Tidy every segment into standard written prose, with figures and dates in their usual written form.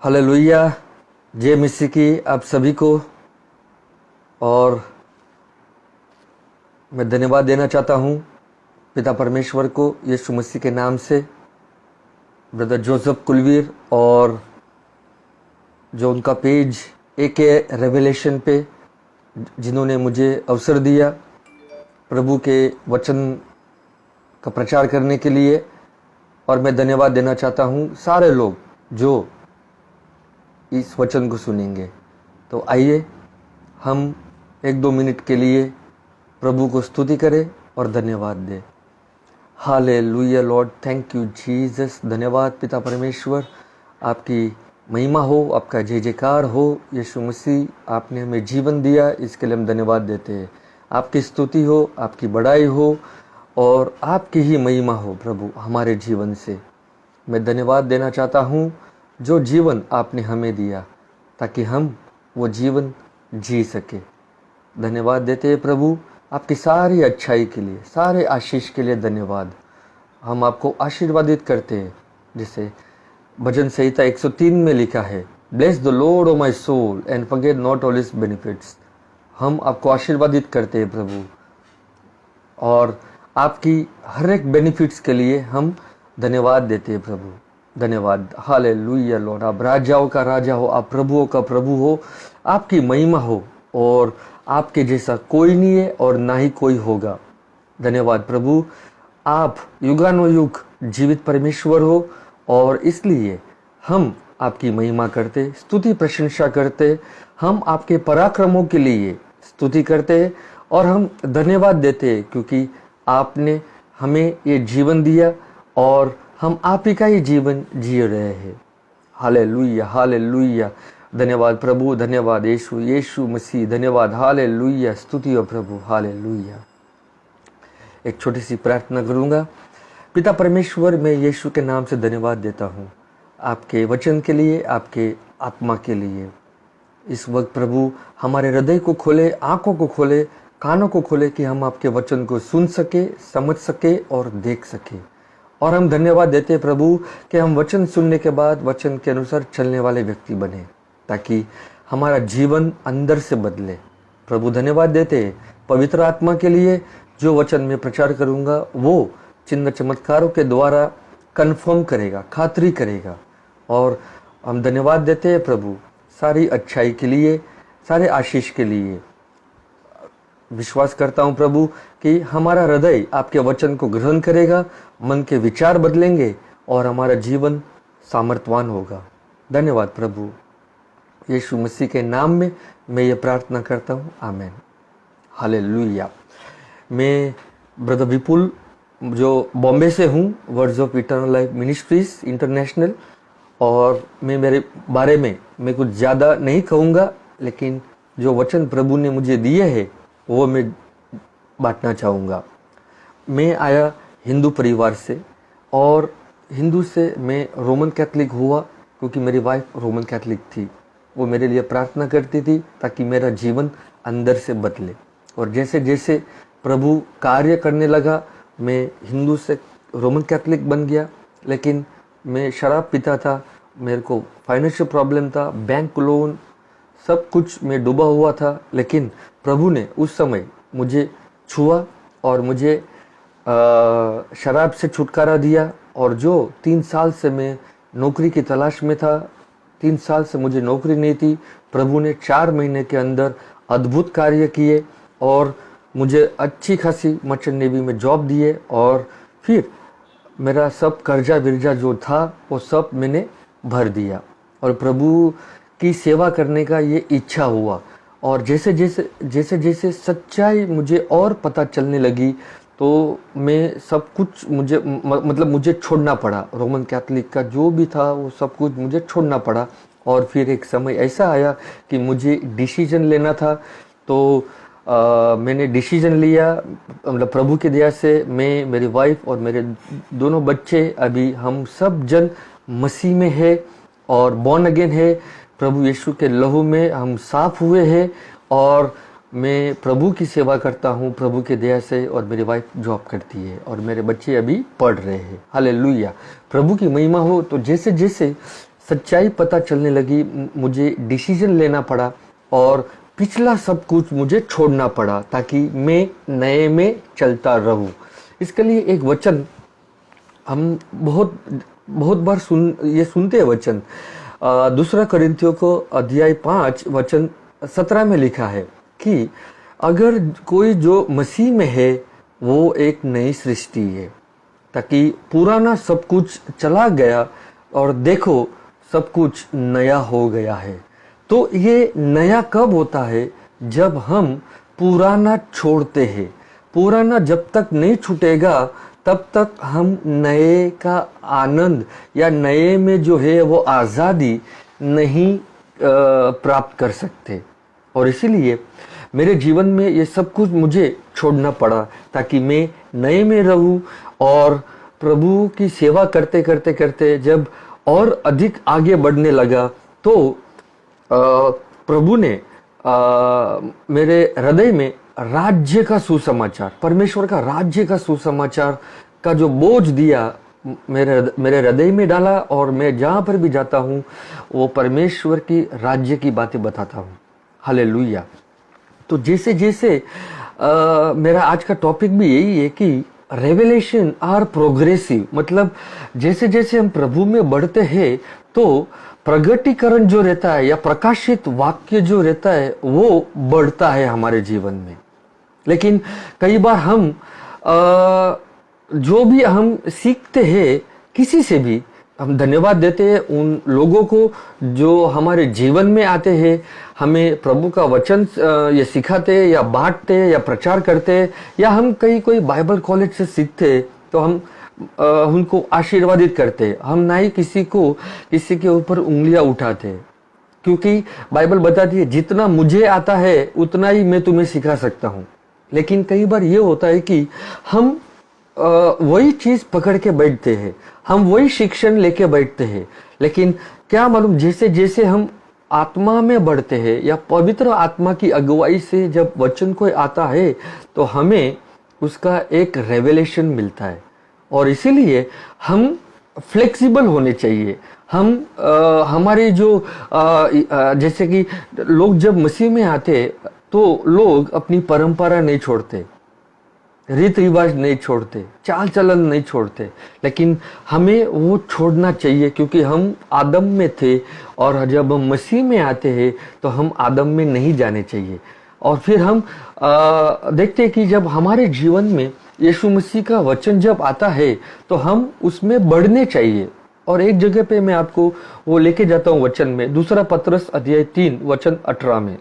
Hallelujah. जय मसीह की आप सभी को। और मैं धन्यवाद देना चाहता हूँ पिता परमेश्वर को यीशु मसीह के नाम से, ब्रदर जोसेफ कुलवीर और जो उनका पेज एक रेवलेशन पे जिन्होंने मुझे अवसर दिया प्रभु के वचन का प्रचार करने के लिए। और मैं धन्यवाद देना चाहता हूँ सारे लोग जो इस वचन को सुनेंगे। तो आइए हम 1-2 मिनट के लिए प्रभु को स्तुति करें और धन्यवाद दें। Hallelujah Lord, thank you Jesus. धन्यवाद पिता परमेश्वर, आपकी महिमा हो, आपका जय जयकार हो। यीशु मसीह, आपने हमें जीवन दिया, इसके लिए हम धन्यवाद देते हैं। आपकी स्तुति हो, आपकी बड़ाई हो और आपकी ही महिमा हो प्रभु हमारे जीवन से। मैं धन्यवाद देना चाहता हूँ जो जीवन आपने हमें दिया ताकि हम वो जीवन जी सके। धन्यवाद देते हैं प्रभु आपकी सारी अच्छाई के लिए, सारे आशीष के लिए धन्यवाद। हम आपको आशीर्वादित करते हैं, जिसे भजन संहिता 103 में लिखा है, bless the Lord O my soul and forget not all his benefits. हम आपको आशीर्वादित करते हैं प्रभु, और आपकी हर एक बेनिफिट्स के लिए हम धन्यवाद देते हैं प्रभु। धन्यवाद। हालेलुया लॉर्ड, आप राजाओं का राजा हो, आप प्रभुओं का प्रभु हो, आपकी महिमा हो और आपके जैसा कोई नहीं है और ना ही कोई होगा। धन्यवाद प्रभु, आप युगानुयुग जीवित परमेश्वर हो और इसलिए हम आपकी महिमा करते, स्तुति प्रशंसा करते। हम आपके पराक्रमों के लिए स्तुति करते और हम धन्यवाद देते क्योंकि आपने हमें ये जीवन दिया और हम आप ही का ही जीवन जी रहे हैं। Hallelujah hallelujah. धन्यवाद प्रभु, धन्यवाद यीशु, यीशु मसीह, धन्यवाद। हालेलुया, स्तुति हो प्रभु। हालेलुया। एक छोटी सी प्रार्थना करूंगा। पिता परमेश्वर, मैं यीशु के नाम से धन्यवाद देता हूँ आपके वचन के लिए, आपके आत्मा के लिए। इस वक्त प्रभु हमारे हृदय को खोले, आंखों को खोले, कानों को खोले कि हम आपके वचन को सुन सके, समझ सके और देख सके। और हम धन्यवाद देते प्रभु कि हम वचन सुनने के बाद वचन के अनुसार चलने वाले व्यक्ति बने, ताकि हमारा जीवन अंदर से बदले। प्रभु धन्यवाद देते पवित्र आत्मा के लिए, जो वचन में प्रचार करूंगा वो चिन्ह चमत्कारों के द्वारा कंफर्म करेगा, खातरी करेगा। और हम धन्यवाद देते हैं प्रभु सारी अच्छाई के लिए, सारे आशीष के लिए। विश्वास करता हूं प्रभु कि हमारा हृदय आपके वचन को ग्रहण करेगा, मन के विचार बदलेंगे और हमारा जीवन सामर्थ्यवान होगा। धन्यवाद प्रभु, यीशु मसीह के नाम में मैं ये प्रार्थना करता हूँ, आमीन। हालेलुया। मैं ब्रदर विपुल जो बॉम्बे से हूँ, words of eternal life ministries international. और मैं मेरे बारे में मैं कुछ ज़्यादा नहीं कहूँगा, लेकिन जो वचन प्रभु ने मुझे दिए हैं वो मैं बांटना चाहूँगा। मैं आया हिंदू परिवार से और हिंदू से मैं रोमन कैथलिक हुआ क्योंकि मेरी वाइफ रोमन कैथलिक थी। वो मेरे लिए प्रार्थना करती थी ताकि मेरा जीवन अंदर से बदले। और जैसे जैसे प्रभु कार्य करने लगा, मैं हिंदू से रोमन कैथलिक बन गया। लेकिन मैं शराब पीता था, मेरे को फाइनेंशियल प्रॉब्लम था, बैंक लोन सब कुछ में डूबा हुआ था। लेकिन प्रभु ने उस समय मुझे छुआ और मुझे शराब से छुटकारा दिया। और जो 3 साल से मैं नौकरी की तलाश में था, 3 साल से मुझे नौकरी नहीं थी, प्रभु ने 4 महीने के अंदर अद्भुत कार्य किए और मुझे अच्छी खासी मर्चेंट नेवी में जॉब दिए। और फिर मेरा सब कर्जा विर्जा जो था वो सब मैंने भर दिया और प्रभु की सेवा करने का ये इच्छा हुआ। और जैसे जैसे सच्चाई मुझे और पता चलने लगी, तो मैं सब कुछ मुझे छोड़ना पड़ा। रोमन कैथलिक का जो भी था वो सब कुछ मुझे छोड़ना पड़ा। और फिर एक समय ऐसा आया कि मुझे डिसीजन लेना था। तो मैंने डिसीजन लिया, मतलब प्रभु की दया से मैं, मेरी वाइफ और मेरे दोनों बच्चे, अभी हम सब जन मसीह में है और बॉर्न अगेन है। प्रभु यीशु के लहू में हम साफ हुए हैं और मैं प्रभु की सेवा करता हूँ प्रभु की दया से। और मेरी वाइफ जॉब करती है और मेरे बच्चे अभी पढ़ रहे हैं। हालेलुया, प्रभु की महिमा हो। तो जैसे जैसे सच्चाई पता चलने लगी, मुझे डिसीजन लेना पड़ा और पिछला सब कुछ मुझे छोड़ना पड़ा ताकि मैं नए में चलता रहूं। इसके लिए एक वचन हम बहुत बहुत बार सुनते हैं वचन। दूसरा कोरिन्थियों को अध्याय 5 वचन 17 में लिखा है कि अगर कोई जो मसीह में है वो एक नई सृष्टि है, ताकि पुराना सब कुछ चला गया और देखो सब कुछ नया हो गया है। तो ये नया कब होता है? जब हम पुराना छोड़ते हैं। पुराना जब तक नहीं छूटेगा तब तक हम नए का आनंद या नए में जो है वो आज़ादी नहीं प्राप्त कर सकते। और इसीलिए मेरे जीवन में ये सब कुछ मुझे छोड़ना पड़ा ताकि मैं नए में रहूं। और प्रभु की सेवा करते करते करते जब और अधिक आगे बढ़ने लगा तो प्रभु ने मेरे हृदय में राज्य का सुसमाचार, परमेश्वर का राज्य का सुसमाचार का जो बोझ दिया मेरे हृदय में डाला। और मैं जहाँ पर भी जाता हूँ वो परमेश्वर की राज्य की बातें बताता हूँ। हालेलुया। तो जैसे जैसे मेरा आज का टॉपिक भी यही है कि रेवलेशन आर प्रोग्रेसिव, मतलब जैसे जैसे हम प्रभु में बढ़ते हैं तो प्रगटीकरण जो रहता है या प्रकाशित वाक्य जो रहता है वो बढ़ता है हमारे जीवन में। लेकिन कई बार हम जो भी हम सीखते हैं किसी से भी हम धन्यवाद देते हैं उन लोगों को जो हमारे जीवन में आते हैं, हमें प्रभु का वचन ये सिखाते या बांटते या प्रचार करते, या हम कोई बाइबल कॉलेज से सीखते तो हम उनको आशीर्वादित करते। हम ना ही किसी के ऊपर उंगलियां उठाते, क्योंकि बाइबल बताती है जितना मुझे आता है उतना ही मैं तुम्हें सिखा सकता हूँ। लेकिन कई बार ये होता है कि हम वही चीज पकड़ के बैठते हैं, हम वही शिक्षण लेके बैठते हैं, लेकिन क्या मालूम जैसे जैसे हम आत्मा में बढ़ते हैं या पवित्र आत्मा की अगुवाई से जब वचन कोई आता है तो हमें उसका एक रेवलेशन मिलता है। और इसीलिए हम फ्लेक्सिबल होने चाहिए। हम हमारे जो जैसे कि लोग जब मसीह में आते तो लोग अपनी परंपरा नहीं छोड़ते, रीत रिवाज नहीं छोड़ते, चाल चलन नहीं छोड़ते, लेकिन हमें वो छोड़ना चाहिए क्योंकि हम आदम में थे और जब हम मसीह में आते हैं तो हम आदम में नहीं जाने चाहिए। और फिर हम देखते हैं कि जब हमारे जीवन में यीशु मसीह का वचन जब आता है तो हम उसमें बढ़ने चाहिए। और एक जगह पे मैं आपको वो लेके जाता हूँ वचन में, दूसरा पतरस अध्याय 3 वचन 18 में,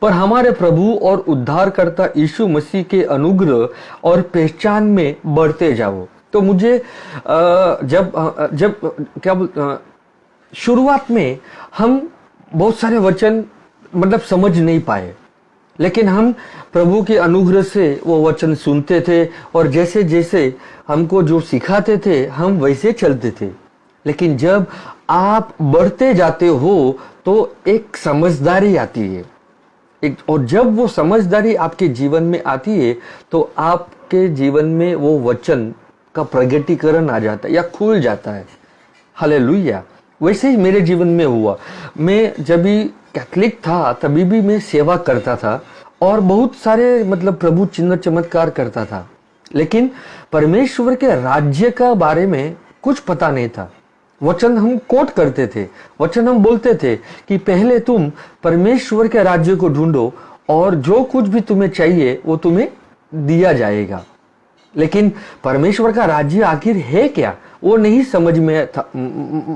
पर हमारे प्रभु और उद्धारकर्ता यीशु मसीह के अनुग्रह और पहचान में बढ़ते जाओ। तो मुझे जब शुरुआत में हम बहुत सारे वचन मतलब समझ नहीं पाए, लेकिन हम प्रभु के अनुग्रह से वो वचन सुनते थे और जैसे जैसे हमको जो सिखाते थे हम वैसे चलते थे। लेकिन जब आप बढ़ते जाते हो तो एक समझदारी आती है, और जब वो समझदारी आपके जीवन में आती है तो आपके जीवन में वो वचन का प्रगटीकरण आ जाता है या खुल जाता है। हालेलुया। वैसे ही मेरे जीवन में हुआ। मैं जब भी कैथलिक था तभी भी मैं सेवा करता था और बहुत सारे मतलब प्रभु चिन्ह चमत्कार करता था, लेकिन परमेश्वर के राज्य का बारे में कुछ पता नहीं था। वचन हम कोट करते थे, वचन हम बोलते थे कि पहले तुम परमेश्वर के राज्य को ढूंढो और जो कुछ भी तुम्हें चाहिए वो तुम्हें दिया जाएगा। लेकिन परमेश्वर का राज्य आखिर है क्या वो नहीं समझ में था,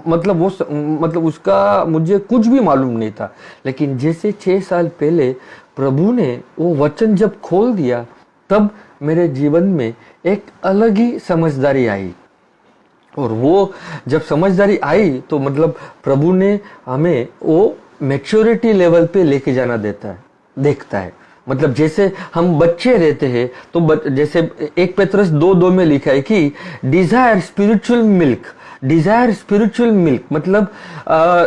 मतलब उसका मुझे कुछ भी मालूम नहीं था। लेकिन जैसे 6 साल पहले प्रभु ने वो वचन जब खोल दिया तब मेरे जीवन में एक अलग ही समझदारी आई। और वो जब समझदारी आई तो मतलब प्रभु ने हमें वो मैच्योरिटी लेवल पे लेके जाना देखता है। मतलब जैसे हम बच्चे रहते हैं तो जैसे 1 पेतरस 2:2 में लिखा है कि डिजायर स्पिरिचुअल मिल्क, मतलब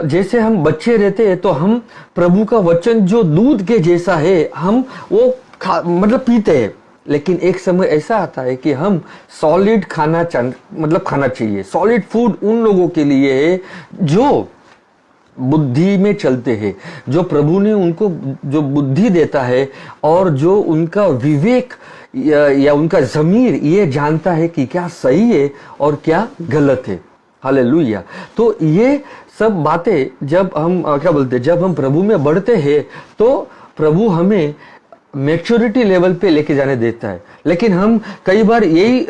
जैसे हम बच्चे रहते हैं तो हम प्रभु का वचन जो दूध के जैसा है हम वो मतलब पीते हैं। लेकिन एक समय ऐसा आता है कि हम सॉलिड खाना खाना चाहिए। सॉलिड फूड उन लोगों के लिए है जो बुद्धि में चलते हैं, जो प्रभु ने उनको जो बुद्धि देता है और जो उनका विवेक या उनका ज़मीर ये जानता है कि क्या सही है और क्या गलत है। हालेलुया। तो ये सब बातें जब हम जब हम प्रभु में बढ़ते हैं तो प्रभु हमें मैच्योरिटी लेवल पे लेके जाने देता है। लेकिन हम कई बार यही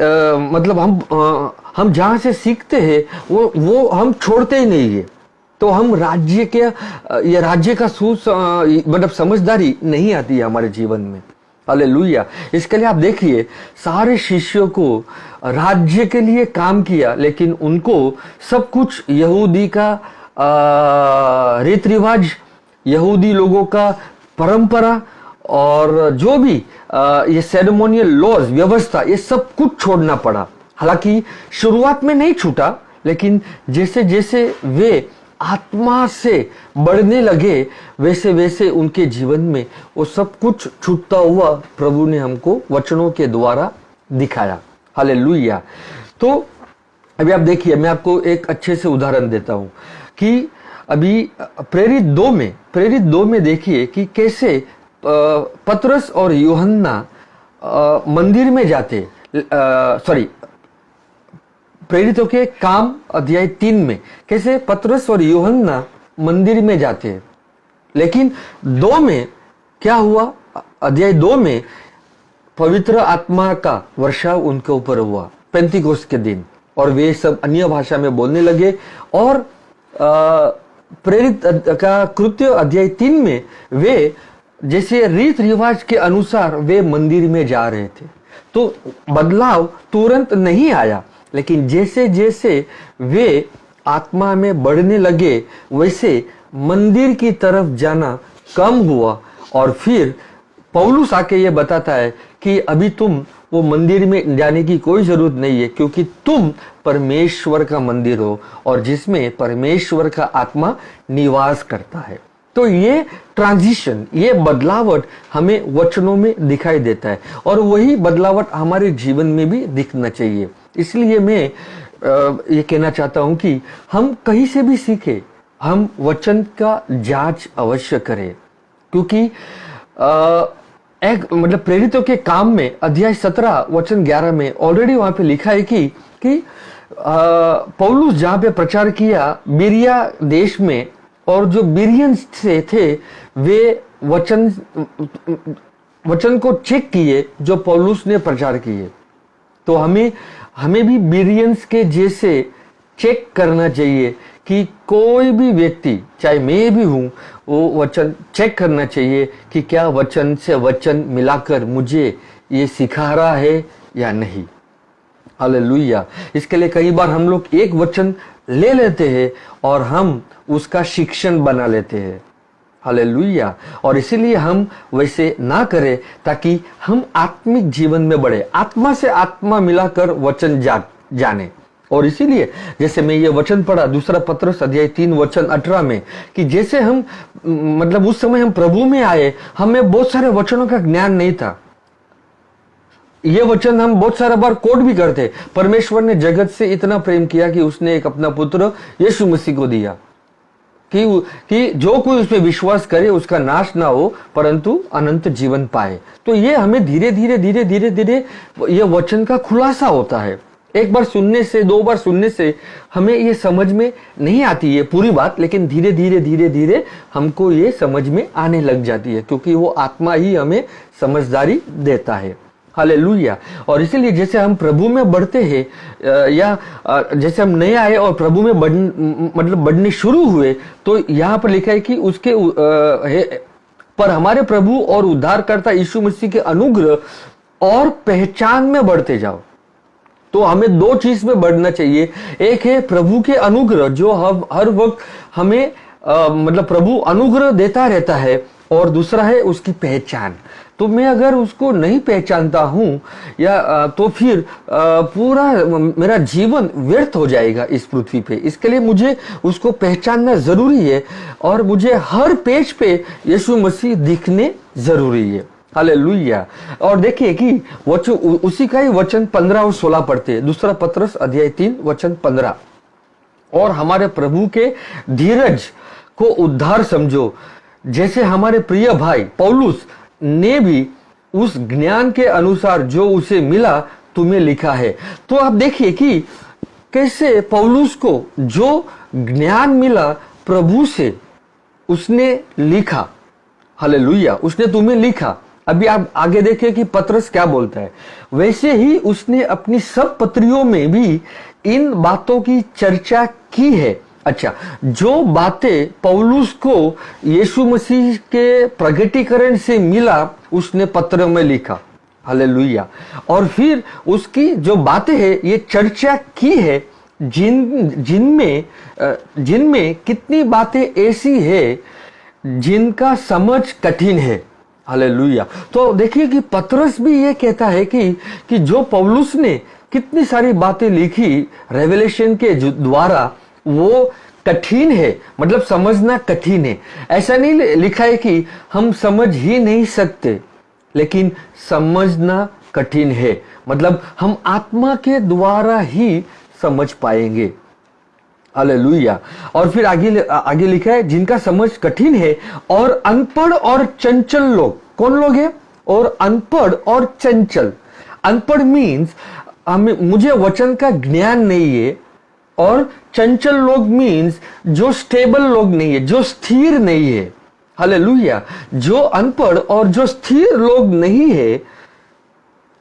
हम जहाँ से सीखते हैं वो हम छोड़ते ही नहीं है। तो हम राज्य का समझदारी नहीं आती है हमारे जीवन में। हालेलुया। इसके लिए आप देखिए, सारे शिष्यों को राज्य के लिए काम किया, लेकिन उनको सब कुछ यहूदी का रीति रिवाज, यहूदी लोगों का परंपरा और जो भी ये सेरेमोनियल लॉज व्यवस्था, ये सब कुछ छोड़ना पड़ा। हालांकि शुरुआत में नहीं छूटा, लेकिन जैसे जैसे वे आत्मा से बढ़ने लगे वैसे वैसे उनके जीवन में वो सब कुछ छूटता हुआ प्रभु ने हमको वचनों के द्वारा दिखाया। हालेलुया। तो अभी आप देखिए, मैं आपको एक अच्छे से उदाहरण देता हूं कि अभी प्रेरित दो में देखिए कि कैसे पतरस और यूहन्ना मंदिर में जाते। प्रेरितों के काम अध्याय 3 में कैसे पतरस और यूहन्ना मंदिर में जाते हैं। लेकिन 2 में क्या हुआ? अध्याय 2 में पवित्र आत्मा का वर्षाव उनके ऊपर हुआ पेंतिकोस्त के दिन, और वे सब अन्य भाषा में बोलने लगे। और प्रेरित का कृत्य अध्याय 3 में वे जैसे रीत रिवाज के अनुसार वे मंदिर में जा रहे थे। तो बदलाव तुरंत नहीं आया, लेकिन जैसे जैसे वे आत्मा में बढ़ने लगे वैसे मंदिर की तरफ जाना कम हुआ। और फिर पौलुस आके ये बताता है कि अभी तुम वो मंदिर में जाने की कोई जरूरत नहीं है, क्योंकि तुम परमेश्वर का मंदिर हो और जिसमें परमेश्वर का आत्मा निवास करता है। तो ये ट्रांजिशन, ये बदलावट हमें वचनों में दिखाई देता है, और वही बदलावट हमारे जीवन में भी दिखना चाहिए। इसलिए मैं ये कहना चाहता हूं कि हम कहीं से भी सीखे, हम वचन का जांच अवश्य करें, क्योंकि प्रेरितों के काम में अध्याय 17 वचन 11 में ऑलरेडी वहां पे लिखा है कि पौलुस जहां पे प्रचार किया बिरिया देश में, और जो बिरियंस से थे वे वचन को चेक किए जो पौलुस ने प्रचार किए। तो हमें भी बिरियंस के जैसे चेक करना चाहिए कि कोई भी व्यक्ति, चाहे मैं भी हूं, वो वचन चेक करना चाहिए कि क्या वचन से वचन मिलाकर मुझे ये सिखा रहा है या नहीं। हालेलुया। इसके लिए कई बार हम लोग एक वचन ले लेते हैं और हम उसका शिक्षण बना लेते हैं। हालेलुया। और इसीलिए हम वैसे ना करें, ताकि हम आत्मिक जीवन में बढ़े, आत्मा से आत्मा मिलाकर वचन जाने। और इसीलिए जैसे मैं ये वचन पढ़ा दूसरा पत्रस अध्याय 3 वचन 18 में, कि जैसे हम उस समय हम प्रभु में आए, हमें बहुत सारे वचनों का ज्ञान नहीं था। ये वचन हम बहुत सारा बार कोट भी करते। परमेश्वर ने जगत से इतना प्रेम किया कि उसने एक अपना पुत्र यीशु मसीह को दिया कि जो कोई उस पर विश्वास करे उसका नाश ना हो परंतु अनंत जीवन पाए। तो ये हमें धीरे धीरे ये वचन का खुलासा होता है। एक बार सुनने से, 2 बार सुनने से हमें ये समझ में नहीं आती है पूरी बात, लेकिन धीरे धीरे हमको ये समझ में आने लग जाती है, क्योंकि वो आत्मा ही हमें समझदारी देता है। हालेलुया। और इसीलिए जैसे हम प्रभु में बढ़ते हैं या जैसे हम नए आए और प्रभु में बढ़ने शुरू हुए, तो यहाँ पर लिखा है कि उसके पर हमारे प्रभु और उद्धारकर्ता यीशु मसीह के अनुग्रह और पहचान में बढ़ते जाओ। तो हमें 2 चीज में बढ़ना चाहिए। एक है प्रभु के अनुग्रह, जो हर वक्त हमें प्रभु अनुग्रह देता रहता है, और दूसरा है उसकी पहचान। तो मैं अगर उसको नहीं पहचानता हूं या तो फिर पूरा मेरा जीवन व्यर्थ हो जाएगा इस पृथ्वी पे। इसके लिए मुझे उसको पहचानना जरूरी है, और मुझे हर पेज पे यीशु मसीह दिखने जरूरी है। हालेलुया। और देखिए कि वचन उसी का ही वचन 15 और 16 पढ़ते हैं। दूसरा पत्रस अध्याय 3 वचन 15। और हमारे प्रभु के धीरज को उद्धार समझो, जैसे हमारे प्रिय भाई पौलुस ने भी उस ज्ञान के अनुसार जो उसे मिला तुम्हें लिखा है। तो आप देखिए कि कैसे पौलुस को जो ज्ञान मिला प्रभु से उसने लिखा। हालेलुया, उसने तुम्हें लिखा। अभी आप आगे देखिए कि पत्रस क्या बोलता है। वैसे ही उसने अपनी सब पत्रियों में भी इन बातों की चर्चा की है। अच्छा, जो बातें पौलुस को यीशु मसीह के प्रगटीकरण से मिला उसने पत्र में लिखा। हालेलुया। और फिर उसकी जो बातें हैं ये चर्चा की है, जिनमें कितनी बातें ऐसी है जिनका समझ कठिन है। हालेलुया। तो देखिए कि पतरस भी ये कहता है कि जो पौलुस ने कितनी सारी बातें लिखी रेवलेशन के द्वारा वो कठिन है, मतलब समझना कठिन है। ऐसा नहीं लिखा है कि हम समझ ही नहीं सकते, लेकिन समझना कठिन है, मतलब हम आत्मा के द्वारा ही समझ पाएंगे। हालेलुया। और फिर आगे लिखा है जिनका समझ कठिन है और अनपढ़ और चंचल लोग। कौन लोग हैं? और अनपढ़ और चंचल। अनपढ़ मीन्स मुझे वचन का ज्ञान नहीं है, और चंचल लोग मीन्स जो स्टेबल लोग नहीं है, जो स्थिर नहीं है। हालेलुया। जो अनपढ़ और जो स्थिर लोग नहीं है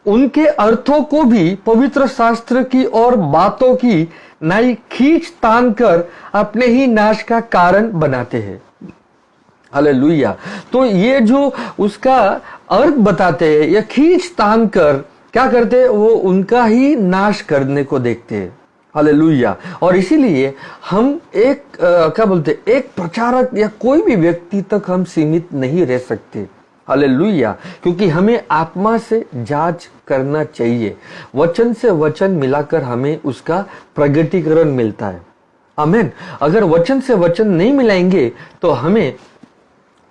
उनके अर्थों को भी पवित्र शास्त्र की और बातों की नई खींच तान कर अपने ही नाश का कारण बनाते हैं। हालेलुया। तो ये जो उसका अर्थ बताते हैं या खींच तान कर क्या करते हैं, वो उनका ही नाश करने को देखते हैं। हालेलुया। और इसीलिए हम एक प्रचारक या कोई भी व्यक्ति तक हम सीमित नहीं रह सकते। हालेलुया। क्योंकि हमें आत्मा से जांच करना चाहिए। वचन से वचन मिलाकर हमें उसका प्रगटीकरण मिलता है। आमीन। अगर वचन से वचन नहीं मिलाएंगे तो हमें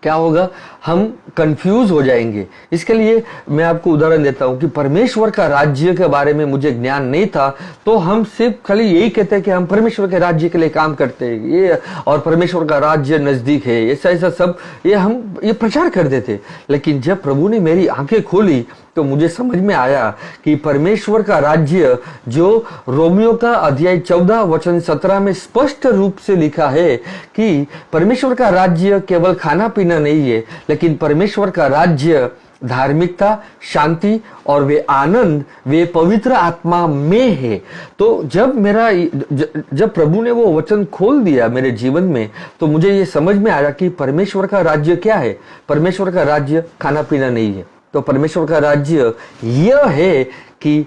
क्या होगा, हम कंफ्यूज हो जाएंगे। इसके लिए मैं आपको उदाहरण देता हूं कि परमेश्वर का राज्य के बारे में मुझे ज्ञान नहीं था, तो हम सिर्फ खाली यही कहते हैं कि हम परमेश्वर के राज्य के लिए काम करते हैं, ये और परमेश्वर का राज्य नजदीक है, ऐसा सब ये प्रचार कर देते। लेकिन जब प्रभु ने मेरी आंखें खोली तो मुझे समझ में आया कि परमेश्वर का राज्य जो रोमियो का अध्याय 14 वचन 17 में स्पष्ट रूप से लिखा है कि परमेश्वर का राज्य केवल खाना पीना नहीं है, लेकिन परमेश्वर का राज्य धार्मिकता, शांति और वे आनंद, वे पवित्र आत्मा में है। तो जब प्रभु ने वो वचन खोल दिया मेरे जीवन में, तो मुझे ये समझ में आया कि परमेश्वर का राज्य क्या है। परमेश्वर का राज्य खाना पीना नहीं है। तो परमेश्वर का राज्य यह है कि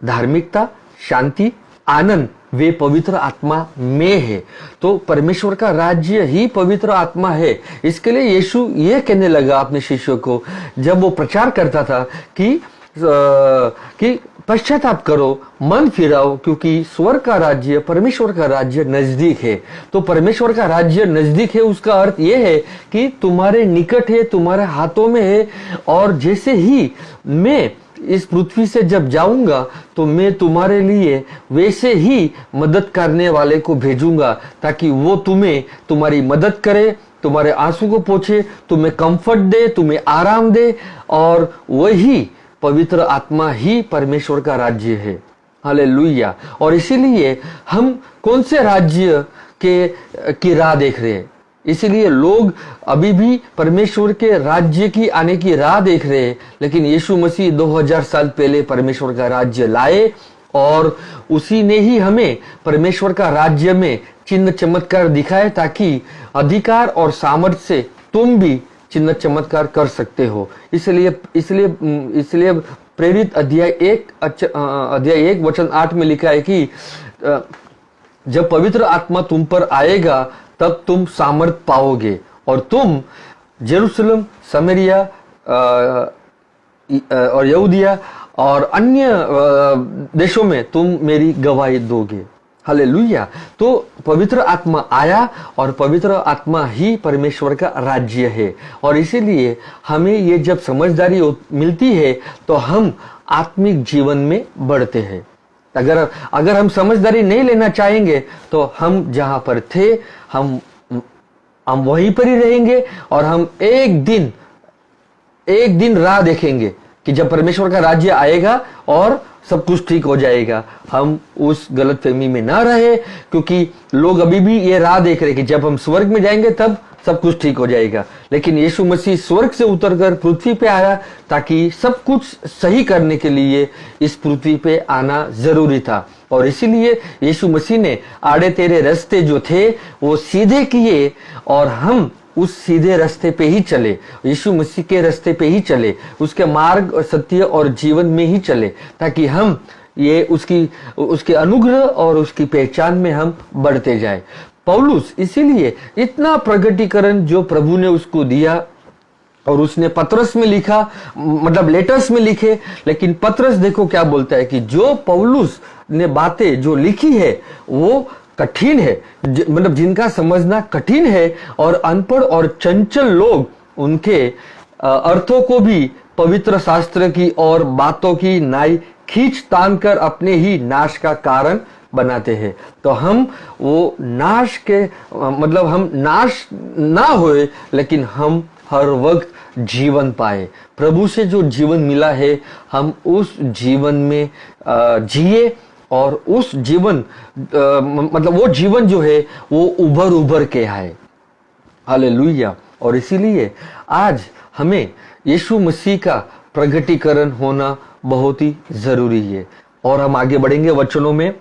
धार्मिकता, शांति, आनंद वे पवित्र आत्मा में है। तो परमेश्वर का राज्य ही पवित्र आत्मा है। इसके लिए यीशु ये कहने लगा अपने शिष्यों को जब वो प्रचार करता था कि पश्चाताप करो, मन फिराओ, क्योंकि स्वर्ग का राज्य, परमेश्वर का राज्य नजदीक है। तो परमेश्वर का राज्य नजदीक है, उसका अर्थ यह है कि तुम्हारे निकट है, तुम्हारे हाथों में है। और जैसे ही मैं इस पृथ्वी से जब जाऊंगा तो मैं तुम्हारे लिए वैसे ही मदद करने वाले को भेजूंगा, ताकि वो तुम्हारी मदद करे, तुम्हारे आंसू को पोंछे, तुम्हें कंफर्ट दे, तुम्हें आराम दे। और वही पवित्र आत्मा ही परमेश्वर का राज्य है। हालेलुया। और इसीलिए हम कौन से राज्य की राह देख रहे हैं? इसीलिए लोग अभी भी परमेश्वर के राज्य की आने की राह देख रहे हैं, लेकिन यीशु मसीह 2000 साल पहले परमेश्वर का राज्य लाए, और उसी ने ही हमें परमेश्वर का राज्य में चिन्ह चमत्कार दिखाए, ताकि अधिकार और सामर्थ्य से तुम भी चिन्ह चमत्कार कर सकते हो। इसलिए प्रेरित अध्याय 1 वचन 8 में लिखा है कि जब पवित्र आत्मा तुम पर आएगा तब तुम सामर्थ पाओगे, और तुम जेरूशलेम, समरिया और यहूदिया और अन्य देशों में तुम मेरी गवाही दोगे। हालेलुया। तो पवित्र आत्मा आया और पवित्र आत्मा ही परमेश्वर का राज्य है, और इसीलिए हमें ये जब समझदारी मिलती है तो हम आत्मिक जीवन में बढ़ते हैं। अगर हम समझदारी नहीं लेना चाहेंगे तो हम जहां पर थे हम वहीं पर ही रहेंगे, और हम एक दिन राह देखेंगे कि जब परमेश्वर का राज्य आएगा और सब कुछ ठीक हो जाएगा। हम उस गलतफहमी में ना रहे, क्योंकि लोग अभी भी ये राह देख रहे कि जब हम स्वर्ग में जाएंगे तब सब कुछ ठीक हो जाएगा। लेकिन यीशु मसीह स्वर्ग से उतरकर पृथ्वी पे आया ताकि सब कुछ सही करने के लिए इस पृथ्वी पे आना जरूरी था, और इसीलिए यीशु मसीह ने आड़े तेरे रास्ते जो थे वो सीधे किए, और हम उस सीधे रास्ते पे ही चले, यीशु मसीह के रास्ते पे ही चले, उसके मार्ग और सत्य और जीवन में ही चले, ताकि हम ये उसके अनुग्रह और उसकी पहचान में हम बढ़ते जाए। पौलुस इसीलिए इतना प्रगटीकरण जो प्रभु ने उसको दिया, और उसने पत्रस में लिखा, मतलब लेटर्स में लिखे, लेकिन पत्रस देखो क्या बोलता है कि जो पौलुस ने बातें जो लिखी है वो कठिन है, मतलब जिनका समझना कठिन है, और अनपढ़ और चंचल लोग उनके अर्थों को भी पवित्र शास्त्र की और बातों की नाई खींच तान कर अपने ही नाश का कारण बनाते हैं। तो हम वो नाश के मतलब हम नाश ना होए, लेकिन हम हर वक्त जीवन पाए। प्रभु से जो जीवन मिला है हम उस जीवन में जिए, और उस जीवन मतलब वो जीवन जो है वो उभर के आए। हालेलुया। और इसीलिए आज हमें यीशु मसीह का प्रगटीकरण होना बहुत ही जरूरी है। और हम आगे बढ़ेंगे वचनों में।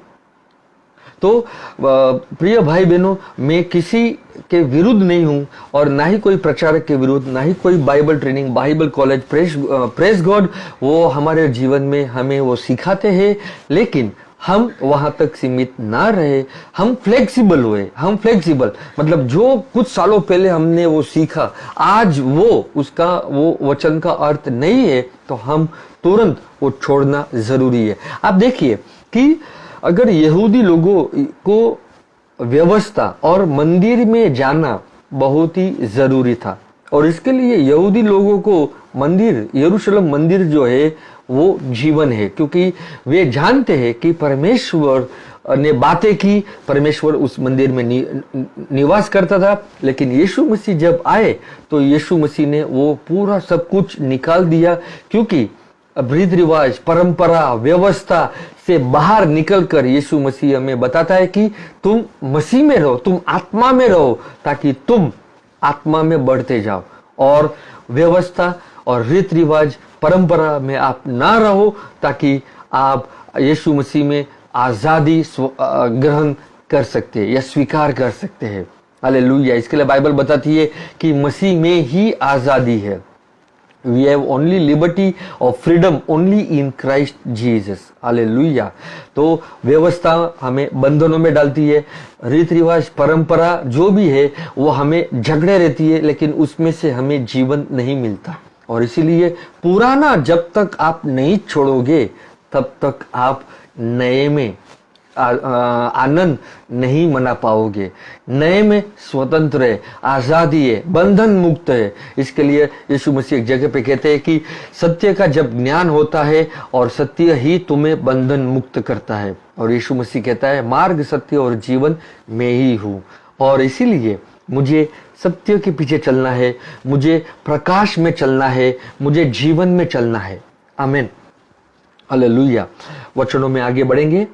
तो प्रिय भाई बहनों, मैं किसी के विरुद्ध नहीं हूं, और ना ही कोई प्रचारक के विरुद्ध, ना ही कोई Bible training, Bible college, press God वो हमारे जीवन में हमें वो सिखाते हैं, लेकिन हम वहां तक सीमित ना रहे, हम फ्लेक्सिबल हुए। हम फ्लेक्सिबल मतलब जो कुछ सालों पहले हमने वो सीखा, आज वो वचन का अर्थ नहीं है, तो हम तुरंत वो छोड़ना जरूरी है। आप देखिए कि अगर यहूदी लोगों को व्यवस्था और मंदिर में जाना बहुत ही जरूरी था, और इसके लिए यहूदी लोगों को मंदिर, यरूशलेम मंदिर जो है वो जीवन है, क्योंकि वे जानते हैं कि परमेश्वर ने बातें की, परमेश्वर उस मंदिर में निवास करता था। लेकिन यीशु मसीह जब आए तो यीशु मसीह ने वो पूरा सब कुछ निकाल दिया, क्योंकि रीति रिवाज, परंपरा, व्यवस्था से बाहर निकलकर यीशु मसीह हमें बताता है कि तुम मसीह में रहो, तुम आत्मा में रहो, ताकि तुम आत्मा में बढ़ते जाओ, और व्यवस्था और रीति रिवाज, परंपरा में आप ना रहो, ताकि आप यीशु मसीह में आजादी ग्रहण कर सकते हैं या स्वीकार कर सकते हैं। हालेलुया। इसके लिए बाइबल बताती है कि मसीह में ही आजादी है। We have only liberty or freedom only in Christ Jesus. Hallelujah. तो व्यवस्था हमें बंधनों में डालती है, रीति रिवाज, परंपरा जो भी है वो हमें झगड़े रहती है, लेकिन उसमें से हमें जीवन नहीं मिलता। और इसीलिए पुराना जब तक आप नहीं छोड़ोगे तब तक आप नए में आनंद नहीं मना पाओगे। नए में स्वतंत्र है, आजादी है, बंधन मुक्त है। इसके लिए यीशु मसीह एक जगह पे कहते हैं कि सत्य का जब ज्ञान होता है और सत्य ही तुम्हें बंधन मुक्त करता है, और यीशु मसीह कहता है मार्ग, सत्य और जीवन मैं ही हूँ। और इसीलिए मुझे सत्य के पीछे चलना है, मुझे प्रकाश में चलना है, मुझे जीवन में चलना है। आमीन। हालेलुया। वचनों में आगे बढ़ेंगे।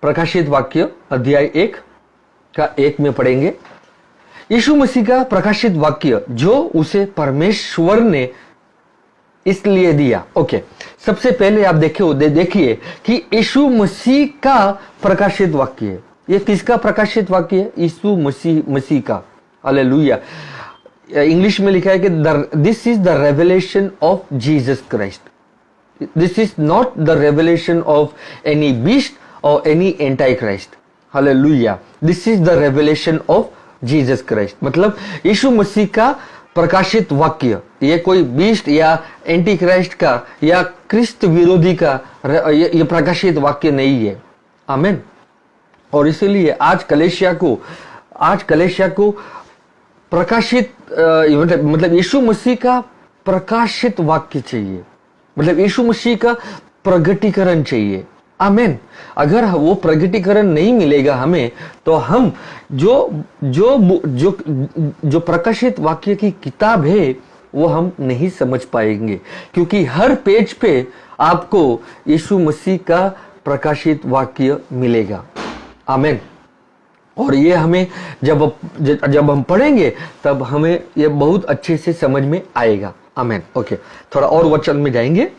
प्रकाशित वाक्य अध्याय 1 का 1 में पढ़ेंगे। यीशु मसीह का प्रकाशित वाक्य जो उसे परमेश्वर ने इसलिए दिया। ओके, सबसे पहले आप देखिए कि यीशु मसीह का प्रकाशित वाक्य है। ये किसका प्रकाशित वाक्य है? यीशु मसीह का। हालेलुया। इंग्लिश में लिखा है कि this is the revelation of Jesus Christ. This is not the revelation of any beast or any antichrist. Hallelujah. This is the revelation of Jesus Christ. मतलब यीशु मसीह का प्रकाशित वाक्य, ये कोई बीस्ट या एंटी क्राइस्ट का या क्रिस्त विरोधी का ये प्रकाशित वाक्य नहीं है। आमीन। और इसीलिए आज कलेशिया को प्रकाशित मतलब यीशु मसीह का प्रकाशित वाक्य चाहिए, मतलब यीशु मसीह का प्रगटीकरण चाहिए। आमीन। अगर वो प्रगटीकरण नहीं मिलेगा हमें, तो हम जो प्रकाशित वाक्य की किताब है वो हम नहीं समझ पाएंगे, क्योंकि हर पेज पे आपको यीशु मसीह का प्रकाशित वाक्य मिलेगा। आमीन। और ये हमें जब हम पढ़ेंगे तब हमें ये बहुत अच्छे से समझ में आएगा। आमीन। ओके, थोड़ा और वचन में जाएंगे।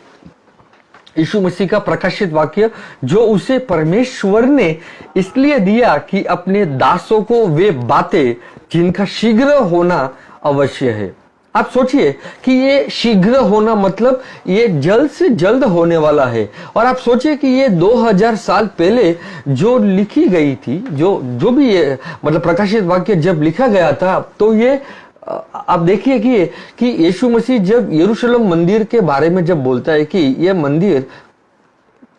यीशु मसीह का प्रकाशित वाक्य जो उसे परमेश्वर ने इसलिए दिया कि अपने दासों को वे बातें जिनका शीघ्र होना अवश्य है। आप सोचिए कि ये शीघ्र होना मतलब ये जल्द से जल्द होने वाला है। और आप सोचिए कि ये 2000 साल पहले जो लिखी गई थी, जो भी ये मतलब प्रकाशित वाक्य जब लिखा गया था, तो ये आप देखिए कि यीशु मसीह जब यरूशलेम मंदिर के बारे में जब बोलता है कि यह मंदिर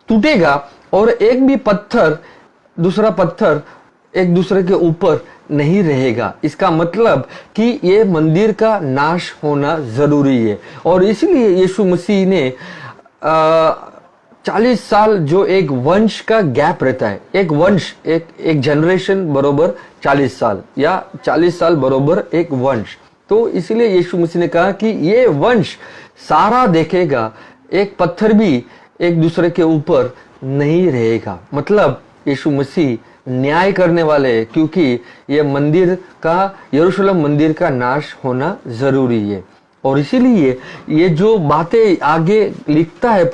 टूटेगा और एक भी दूसरा पत्थर एक दूसरे के ऊपर नहीं रहेगा, इसका मतलब कि ये मंदिर का नाश होना जरूरी है। और इसलिए यीशु मसीह ने 40 साल जो एक वंश का गैप रहता है, एक वंश एक जनरेशन बरोबर 40 साल या 40 साल बरोबर एक वंश, तो इसलिए यीशु मसीह ने कहा कि ये वंश सारा देखेगा, एक पत्थर भी एक दूसरे के ऊपर नहीं रहेगा। मतलब यीशु मसीह न्याय करने वाले हैं, क्योंकि ये यरूशलेम मंदिर का नाश होना जरूरी है। और इसीलिए ये जो बातें आगे लिखता है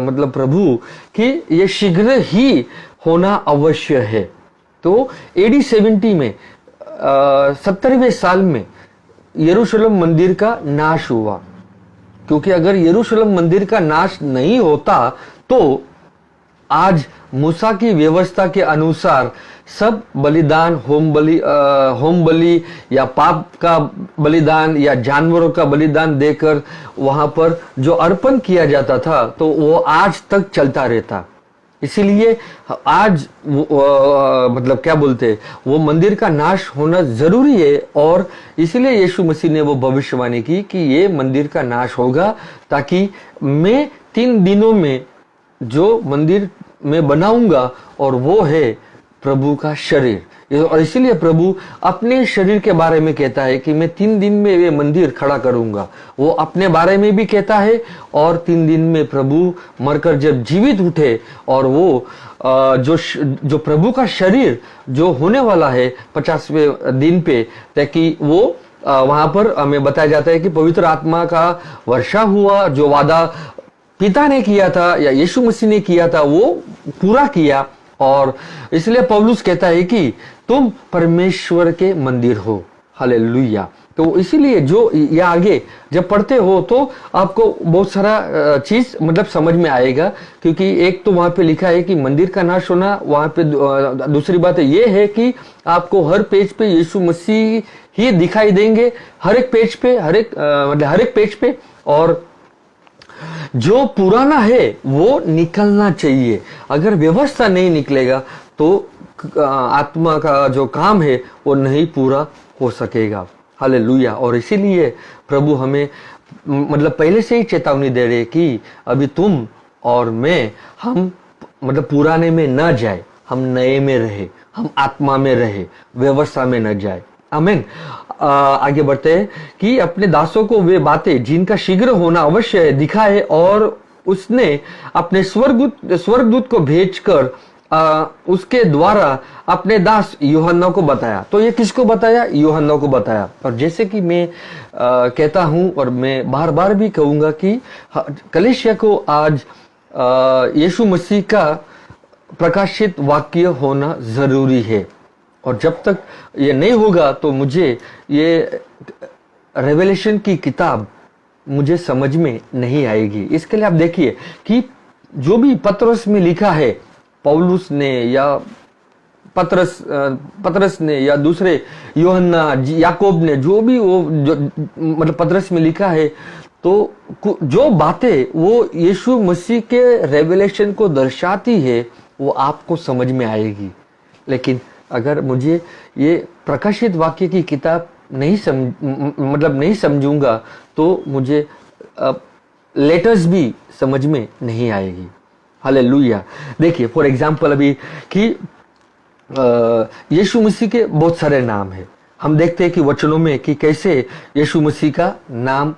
मतलब प्रभु कि ये शीघ्र ही होना अवश्य है। तो AD 70 में 70वें साल में यरूशलेम मंदिर का नाश हुआ, क्योंकि अगर यरूशलेम मंदिर का नाश नहीं होता तो आज मूसा की व्यवस्था के अनुसार सब बलिदान, होम बलि या पाप का बलिदान या जानवरों का बलिदान देकर वहां पर जो अर्पण किया जाता था, तो वो आज तक चलता रहता। इसीलिए आज मतलब क्या बोलते, वो मंदिर का नाश होना जरूरी है। और इसीलिए यीशु मसीह ने वो भविष्यवाणी की कि ये मंदिर का नाश होगा, ताकि मैं 3 दिनों में जो मंदिर में बनाऊंगा, और वो है प्रभु का शरीर। और इसीलिए प्रभु अपने शरीर के बारे में कहता है कि मैं 3 दिन में ये मंदिर खड़ा करूंगा। वो अपने बारे में भी कहता है, और 3 दिन में प्रभु मरकर जब जीवित उठे, और वो जो प्रभु का शरीर जो होने वाला है 50वें दिन पे, ताकि वो वहां पर हमें बताया जाता है कि पवित्र आत्मा का वर्षा हुआ, जो वादा पिता ने किया था या यीशु मसीह ने किया था वो पूरा किया। और इसलिए पौलुस कहता है कि तुम परमेश्वर के मंदिर हो। हालेलुया। तो इसीलिए जो ये आगे जब पढ़ते हो तो आपको बहुत सारा चीज मतलब समझ में आएगा, क्योंकि एक तो वहां पे लिखा है कि मंदिर का नाश होना, वहां पे दूसरी बात ये है कि आपको हर पेज पे यीशु मसीह ही दिखाई देंगे, हर एक पेज पे, हर एक पेज पे। और जो पुराना है वो निकलना चाहिए। अगर व्यवस्था नहीं निकलेगा तो आत्मा का जो काम है वो नहीं पूरा हो सकेगा। हालेलुया। और इसीलिए प्रभु हमें मतलब पहले से ही चेतावनी दे रहे कि अभी तुम और मैं, हम मतलब पुराने में न जाए, हम नए में रहे, हम आत्मा में रहे, व्यवस्था में न जाए। आमीन। आगे बढ़ते हैं कि अपने दासों को वे बातें जिनका शीघ्र होना अवश्य है दिखाए, और उसने अपने स्वर्गदूत को भेजकर उसके द्वारा अपने दास यूहन्ना को बताया। तो ये किसको बताया? यूहन्ना को बताया। और जैसे कि मैं कहता हूं और मैं बार बार भी कहूंगा कि कलीसिया को आज यीशु मसीह का प्रकाशित वाक्य होना जरूरी है। और जब तक ये नहीं होगा तो मुझे ये रेवलेशन की किताब मुझे समझ में नहीं आएगी। इसके लिए आप देखिए कि जो भी पत्रस में लिखा है, पौलुस ने या पतरस ने या दूसरे यूहन्ना याकूब ने जो भी वो मतलब पतरस में लिखा है, तो जो बातें वो यीशु मसीह के रेवलेशन को दर्शाती है वो आपको समझ में आएगी। लेकिन अगर मुझे ये प्रकाशित वाक्य की किताब नहीं समझूंगा तो मुझे लेटर्स भी समझ में नहीं आएगी। हालेलुया। देखिए फॉर एग्जाम्पल अभी कि यीशु मसीह के बहुत सारे नाम हैं। हम देखते हैं कि वचनों में कि कैसे यीशु मसीह का नाम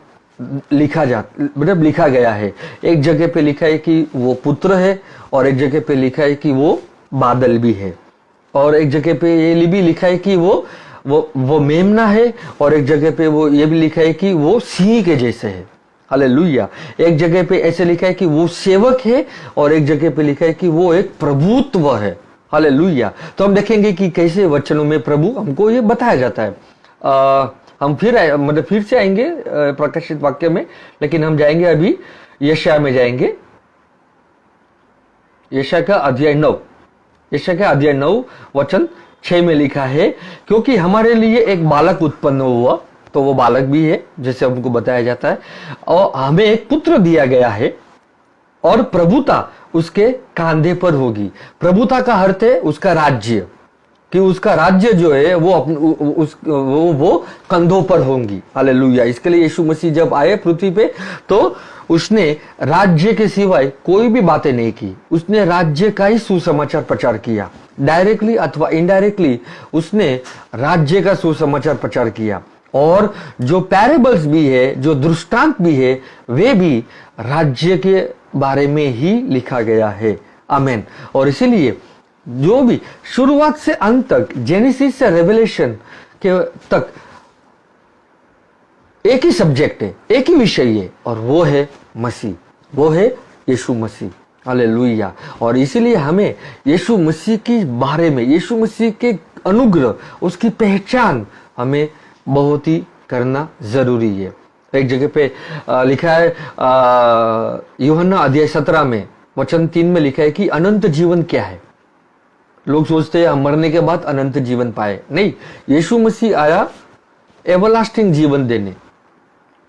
लिखा गया है। एक जगह पे लिखा है कि वो पुत्र है, और एक जगह पे लिखा है कि वो बादल भी है, और एक जगह पे ये भी लिखा है कि वो मेमना है, और एक जगह पे वो ये भी लिखा है कि वो सिंह के जैसे है। हालेलुया। एक जगह पे ऐसे लिखा है कि वो सेवक है, और एक जगह पे लिखा है कि वो एक प्रभुत्व है। हालेलुया। तो हम देखेंगे कि कैसे वचनों में प्रभु हमको ये बताया जाता है। हम फिर से आएंगे प्रकाशित वाक्य में, लेकिन हम जाएंगे अभी यशाया में जाएंगे। यशाया का अध्याय 9 वचन 6 में लिखा है, क्योंकि हमारे लिए एक बालक उत्पन्न हुआ, तो वो बालक भी है जैसे हमको बताया जाता है, और हमें एक पुत्र दिया गया है, और प्रभुता उसके कांधे पर होगी। प्रभुता का अर्थ है उसका राज्य, कि उसका राज्य जो है वो कंधों पर होंगी। हालेलुया। इसके लिए यीशु मसीह जब आए पृथ्वी पे तो उसने राज्य के सिवाय कोई भी बातें नहीं की। उसने राज्य का ही सुसमाचार प्रचार किया, डायरेक्टली अथवा इनडायरेक्टली उसने राज्य का सुसमाचार प्रचार किया। और जो पैरेबल्स भी है, जो दृष्टांत भी है, वे भी राज्य के बारे में ही लिखा गया है। आमेन। और इसीलिए जो भी शुरुआत से अंत तक, जेनेसिस से रेवलेशन के तक एक ही सब्जेक्ट है, एक ही विषय है, और वो है मसीह, वो है यीशु मसीह। हालेलुया। और इसीलिए हमें यीशु मसीह के बारे में, यीशु मसीह के अनुग्रह, उसकी पहचान हमें बहुत ही करना जरूरी है। एक जगह पे लिखा है यूहन्ना अध्याय 17 में वचन 3 में लिखा है कि अनंत जीवन क्या है। लोग सोचते हैं हम मरने के बाद अनंत जीवन पाए, नहीं। यीशु मसीह आया एवरलास्टिंग जीवन देने।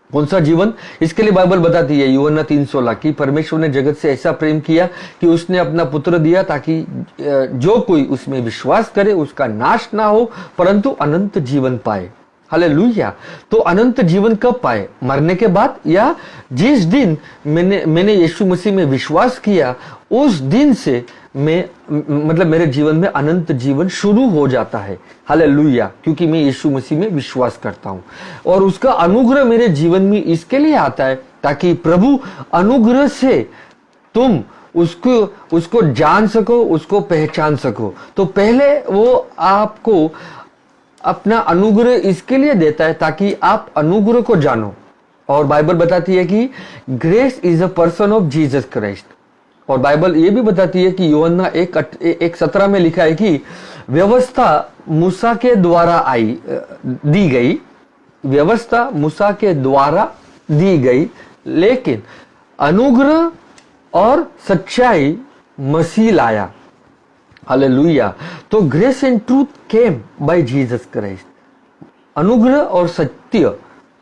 कौन सा जीवन? इसके लिए बाइबल बताती है यूहन्ना 3:16 कि परमेश्वर ने जगत से ऐसा प्रेम किया कि उसने अपना पुत्र दिया, ताकि जो कोई उसमें विश्वास करे उसका नाश ना हो परंतु अनंत जीवन पाए। हालेलुया। तो अनंत जीवन कब पाए? मरने के बाद, या जिस दिन मैंने यीशु मसीह में विश्वास किया उस दिन से मेरे जीवन में अनंत जीवन शुरू हो जाता है। हालेलुया। क्योंकि मैं यीशु मसीह में विश्वास करता हूं, और उसका अनुग्रह मेरे जीवन में इसके लिए आता है ताकि प्रभु अनुग्रह से तुम उसको जान सको, उसको पहचान सको। तो पहले वो आपको अपना अनुग्रह इसके लिए देता है ताकि आप अनुग्रह को जानो। और बाइबल बताती है कि grace is a person of Jesus Christ. और बाइबल ये भी बताती है कि यूहन्ना 1:17 में लिखा है कि व्यवस्था मूसा के द्वारा दी गई, व्यवस्था मूसा के द्वारा दी गई, लेकिन अनुग्रह और सच्चाई मसीह लाया। हालेलुया। तो grace and truth came by Jesus Christ. अनुग्रह और सत्य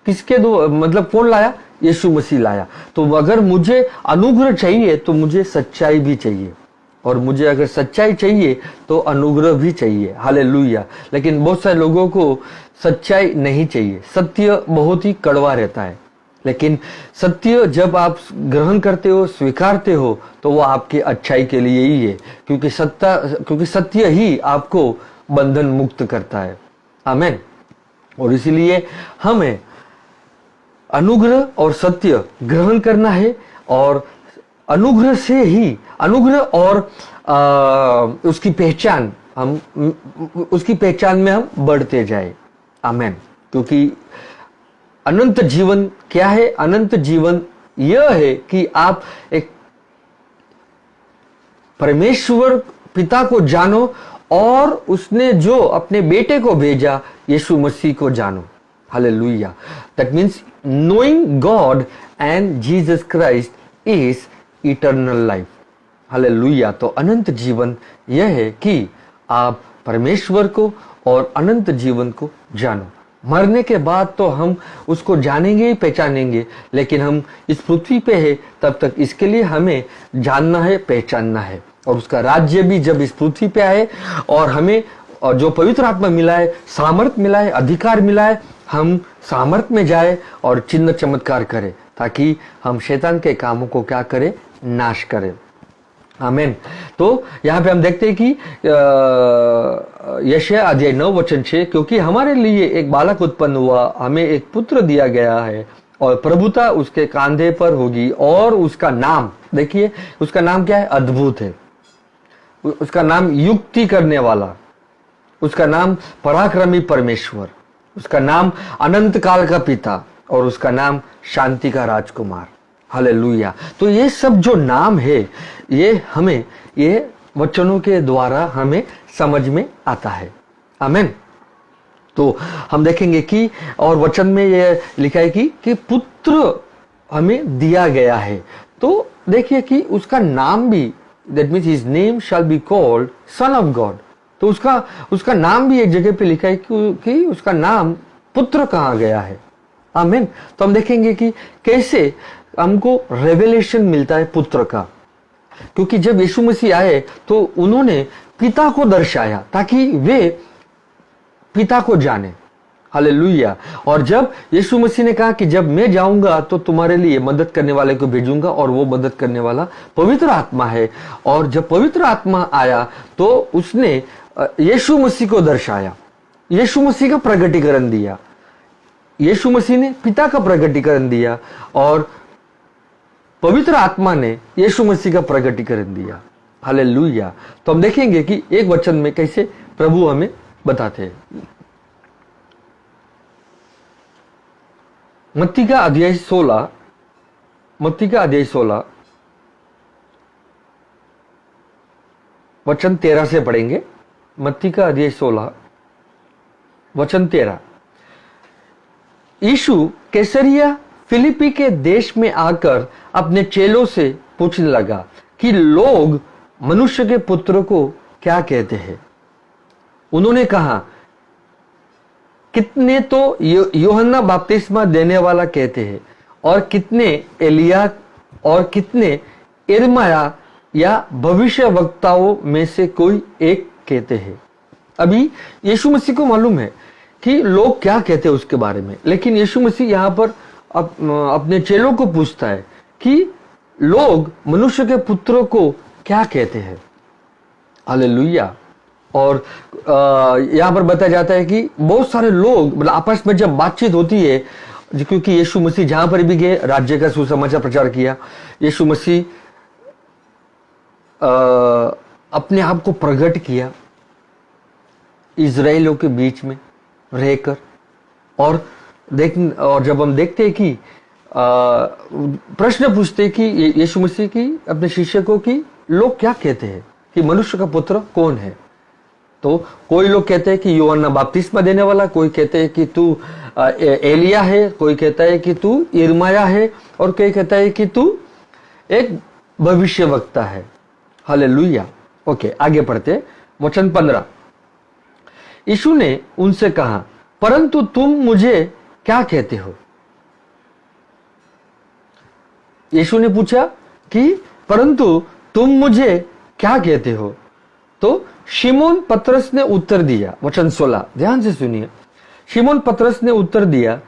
किसके दो कौन लाया? यीशु मसीह लाया। तो अगर मुझे अनुग्रह चाहिए तो मुझे सच्चाई भी चाहिए, और मुझे अगर सच्चाई चाहिए तो अनुग्रह भी चाहिए। हालेलुया। लेकिन बहुत सारे लोगों को सच्चाई नहीं चाहिए। सत्य बहुत ही कड़वा रहता है, लेकिन सत्य जब आप ग्रहण करते हो, स्वीकारते हो, तो वो आपके अच्छाई के लिए ही है, क्योंकि सत्य ही आपको बंधन मुक्त करता है। आमीन। और इसीलिए हमें अनुग्रह और सत्य ग्रहण करना है, और अनुग्रह और उसकी पहचान में हम बढ़ते जाए। आमीन। क्योंकि अनंत जीवन क्या है? अनंत जीवन यह है कि आप एक परमेश्वर पिता को जानो, और उसने जो अपने बेटे को भेजा यीशु मसीह को जानो। Hallelujah. That means knowing God and Jesus Christ is eternal life. Hallelujah. तो अनंत जीवन यह है कि आप परमेश्वर को और अनंत जीवन को जानो। मरने के बाद तो हम उसको जानेंगे ही पहचानेंगे, लेकिन हम इस पृथ्वी पे है तब तक इसके लिए हमें जानना है, पहचानना है। और उसका राज्य भी जब इस पृथ्वी पे आए और हमें और जो पवित्र आत्मा मिला है, सामर्थ मिला है, अधिकार मिला है, हम सामर्थ में जाए और चिन्ह चमत्कार करें, ताकि हम शैतान के कामों को क्या करें, नाश करें। आमीन। तो यहाँ पे हम देखते हैं कि यशायाह अध्याय 9 वचन 6, क्योंकि हमारे लिए एक बालक उत्पन्न हुआ, हमें एक पुत्र दिया गया है और प्रभुता उसके कांधे पर होगी और उसका नाम, देखिए उसका नाम क्या है, अद्भुत है, उसका नाम युक्ति करने वाला, उसका नाम पराक्रमी परमेश्वर, उसका नाम अनंत काल का पिता और उसका नाम शांति का राजकुमार। हालेलुया। तो ये सब जो नाम है ये हमें ये वचनों के द्वारा हमें समझ में आता है। आमीन। तो हम देखेंगे कि और वचन में ये लिखा है कि पुत्र हमें दिया गया है। तो देखिए कि उसका नाम भी, that means his name shall be called son of God. तो उसका नाम भी एक जगह पे लिखा है कि उसका नाम पुत्र कहा गया है। आमीन। तो हम देखेंगे कि कैसे हमको रेवलेशन मिलता है पुत्र का, क्योंकि जब यीशु मसीह आए तो उन्होंने पिता को दर्शाया ताकि वे पिता को जाने। हालेलुया। और जब यीशु मसीह ने कहा कि जब मैं जाऊंगा तो तुम्हारे लिए मदद करने वाले को भेजूंगा, और वो मदद करने वाला पवित्र आत्मा है। और जब पवित्र आत्मा आया तो उसने यीशु मसीह को दर्शाया, यीशु मसीह का प्रगटीकरण दिया, यीशु मसीह ने पिता का प्रगटीकरण दिया और पवित्र आत्मा ने यीशु मसीह का प्रगटीकरण दिया। हालेलुया। तो हम देखेंगे कि एक वचन में कैसे प्रभु हमें बताते हैं। मत्ती का अध्याय 16 वचन 13 से पढ़ेंगे। मत्ती का अध्याय 16 वचन 13। यीशु कैसरिया फिलिपी के देश में आकर अपने चेलों से पूछने लगा कि लोग मनुष्य के पुत्र को क्या कहते हैं। उन्होंने कहा, कितने तो यूहन्ना बपतिस्मा देने वाला कहते हैं, और कितने एलिया, और कितने यिर्मयाह या भविष्यवक्ताओं में से कोई एक कहते हैं। अभी यीशु मसीह को मालूम है कि लोग क्या कहते हैं उसके बारे में, लेकिन यीशु मसीह यहाँ पर अपने चेलों को पूछता है कि लोग मनुष्य के पुत्र को क्या कहते हैं। हालेलुया। और यहाँ पर बताया जाता है कि बहुत सारे लोग मतलब आपस में जब बातचीत होती है, क्योंकि यीशु मसीह जहां पर भी गए राज्य का सुसमाचार प्रचार किया। यीशु मसीह अपने आप को प्रकट किया इजराइलियों के बीच में रहकर। और जब हम देखते हैं कि प्रश्न पूछते कि यीशु मसीह की अपने शिष्य को कि लोग क्या कहते हैं कि मनुष्य का पुत्र कौन है। तो कोई लोग कहते हैं कि यूहन्ना बपतिस्मा देने वाला, कोई कहते हैं कि तू एलिया है, कोई कहता है कि तू यिर्मयाह है, और कोई कहता है कि तू एक भविष्यवक्ता है। हालेलुया। ओके, आगे पढ़ते वचन 15। यीशु ने उनसे कहा, परंतु तुम मुझे क्या कहते हो। यीशु ने पूछा कि परंतु तुम मुझे क्या कहते हो। तो शिमोन पतरस ने उत्तर दिया, वचन 16, ध्यान से सुनिए। शिमोन पतरस ने उत्तर दिया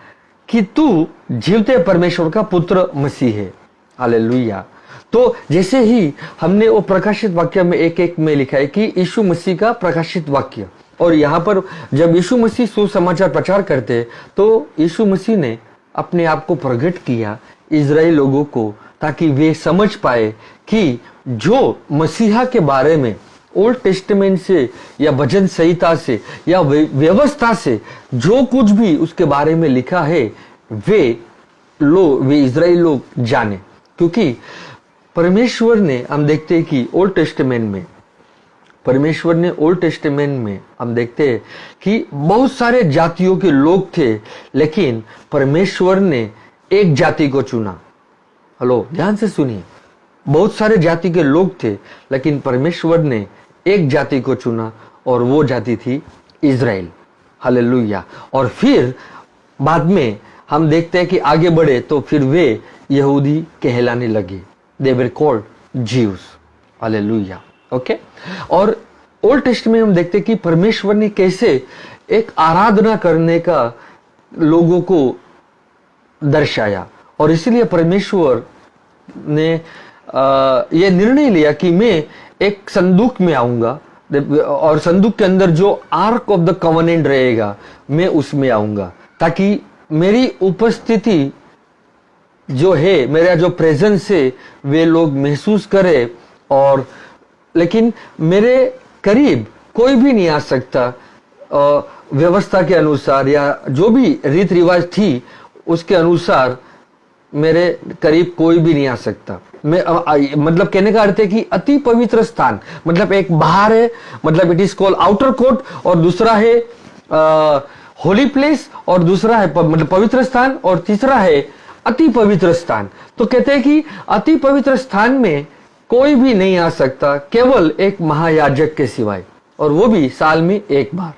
कि तू जीवते परमेश्वर का पुत्र मसीह है। हालेलुया। तो जैसे ही हमने वो प्रकाशित वाक्य में एक में लिखा है कि यीशु मसीह का प्रकाशित वाक्य, और यहाँ पर जब यीशु मसीह सुसमाचार प्रचार करते तो यीशु मसीह ने अपने आप को प्रकट किया इजराइल लोगों को, ताकि वे समझ पाए कि जो मसीहा के बारे में ओल्ड टेस्टामेंट से या भजन संहिता से या व्यवस्था से जो कुछ भी उसके बारे में लिखा है वे इजराइल लोग जाने। क्योंकि परमेश्वर ने, हम देखते हैं कि ओल्ड टेस्टामेंट में परमेश्वर ने ओल्ड टेस्टामेंट में हम देखते हैं कि बहुत सारे जातियों के लोग थे, लेकिन परमेश्वर ने एक जाति को चुना। हेलो, ध्यान से सुनिए। बहुत सारे जाति के लोग थे, लेकिन परमेश्वर ने एक जाति को चुना और वो जाति थी इज़राइल। हालेलुया। और फिर बाद में हम देखते हैं कि आगे बढ़े तो फिर वे यहूदी कहलाने लगे। They were called Jews. Hallelujah. Okay. और ओल्ड टेस्टमेंट में हम देखते हैं कि परमेश्वर ने कैसे एक आराधना करने का लोगों को दर्शाया, और इसीलिए परमेश्वर ने यह निर्णय लिया कि मैं एक संदूक में आऊंगा, और संदूक के अंदर जो आर्क ऑफ द कवनेंट रहेगा मैं उसमें आऊंगा, ताकि मेरी उपस्थिति जो है, मेरा जो प्रेजेंस है वे लोग महसूस करें। और लेकिन मेरे करीब कोई भी नहीं आ सकता व्यवस्था के अनुसार या जो भी रीत रिवाज थी उसके अनुसार मेरे करीब कोई भी नहीं आ सकता। मैं मतलब कहने का अर्थ है कि अति पवित्र स्थान, मतलब एक बाहर है, मतलब it is called outer court, और दूसरा है होली प्लेस, और दूसरा है मतलब पवित्र स्थान, और तीसरा है अति पवित्र स्थान। तो कहते हैं कि अति पवित्र स्थान में कोई भी नहीं आ सकता केवल एक महायाजक के सिवाय, और वो भी साल में एक बार,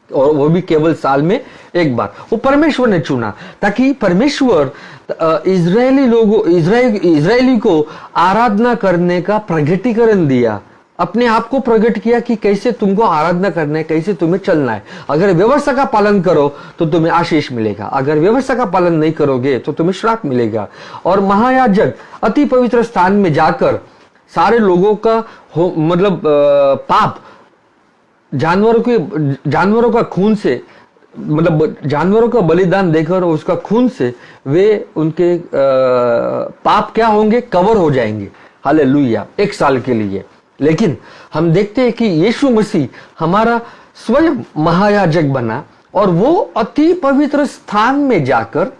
और वो भी केवल साल में एक बार। वो परमेश्वर ने चुना ताकि परमेश्वर इजरायली को आराधना करने का प्रगटीकरण दिया, अपने आप को प्रकट किया कि कैसे तुमको आराधना करना है, कैसे तुम्हें चलना है। अगर व्यवस्था का पालन करो तो तुम्हें आशीष मिलेगा, अगर व्यवस्था का पालन नहीं करोगे तो तुम्हें श्राप मिलेगा। और महायाजक अति पवित्र स्थान में जाकर सारे लोगों का मतलब पाप जानवरों का खून से, मतलब जानवरों का बलिदान देकर उसका खून से वे उनके पाप क्या होंगे, कवर हो जाएंगे। हालेलुया। एक साल के लिए। लेकिन हम देखते हैं कि यीशु मसीह हमारा स्वयं महायाजक बना, और वो अति पवित्र स्थान में जाकर,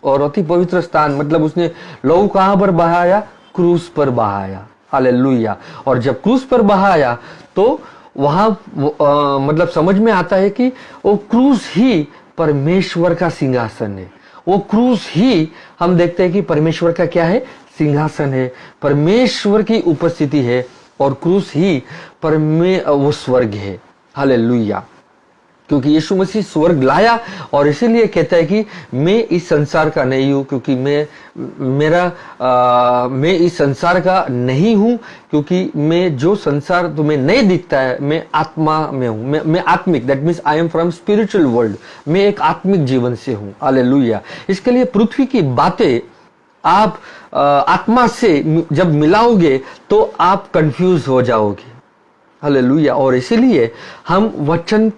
और अति पवित्र स्थान मतलब उसने लहू कहां पर बहाया, क्रूस पर बहाया। हालेलुया। और जब क्रूस पर बहाया तो वहां मतलब समझ में आता है कि वो क्रूस ही परमेश्वर का सिंहासन है। वो क्रूस ही हम देखते हैं कि परमेश्वर का क्या है, सिंहासन है, परमेश्वर की उपस्थिति है, और क्रूस ही वो स्वर्ग है। हालेलुया। क्योंकि यीशु मसीह स्वर्ग लाया, और इसीलिए कहता है कि मैं इस संसार का नहीं हूं, क्योंकि मैं इस संसार का नहीं हूं, क्योंकि मैं जो संसार तुम्हें नहीं दिखता है मैं आत्मा में हूं, मैं आत्मिक, that means I am from spiritual world, मैं एक आत्मिक जीवन से हूं। हालेलुया। इसके लिए पृथ्वी की बातें आप आत्मा से जब मिलाओगे तो आप कंफ्यूज हो जाओगे। हालेलुया। और इसीलिए हम वचन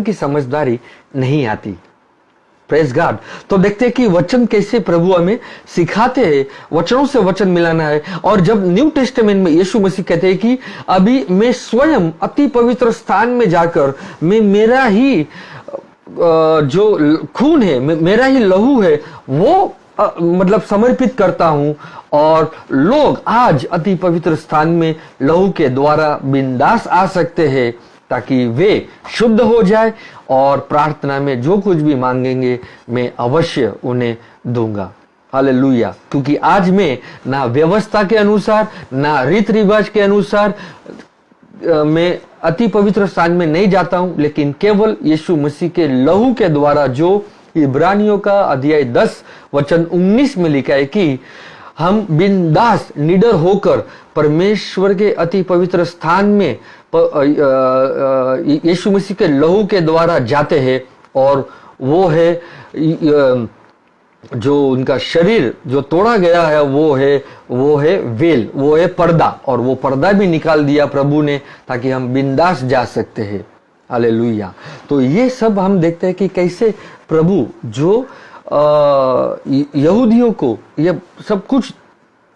की समझदारी नहीं आती। Praise God. तो देखते हैं कि वचन कैसे प्रभु हमें सिखाते हैं, वचनों से वचन मिलाना है। और जब न्यू टेस्टामेंट में यीशु मसीह कहते हैं कि अभी मैं स्वयं अति पवित्र स्थान में जाकर मैं मेरा ही जो खून है, मेरा ही लहू है, वो मतलब समर्पित करता हूं, और लोग आज अति पवित्र स्थान में लहू के द्वारा बिंदास आ सकते हैं, ताकि वे शुद्ध हो जाए, और प्रार्थना में जो कुछ भी मांगेंगे मैं अवश्य उन्हें दूंगा। हालेलुया। क्योंकि आज मैं ना व्यवस्था के अनुसार, ना रीत रिवाज के अनुसार मैं अति पवित्र स्थान में नहीं जाता हूं, लेकिन केवल यीशु मसीह के लहू के द्वारा, जो इब्रानियों का अध्याय 10 वचन 19 में लिखा है कि हम बिंदास निडर होकर परमेश्वर के अति पवित्र स्थान में यीशु मसीह के लहू के द्वारा जाते हैं। और वो है जो उनका शरीर जो तोड़ा गया है, वो है वेल, वो है पर्दा, और वो पर्दा भी निकाल दिया प्रभु ने, ताकि हम बिंदास जा सकते हैं। हालेलुया। तो ये सब हम देखते हैं कि कैसे प्रभु जो यहूदियों को ये सब कुछ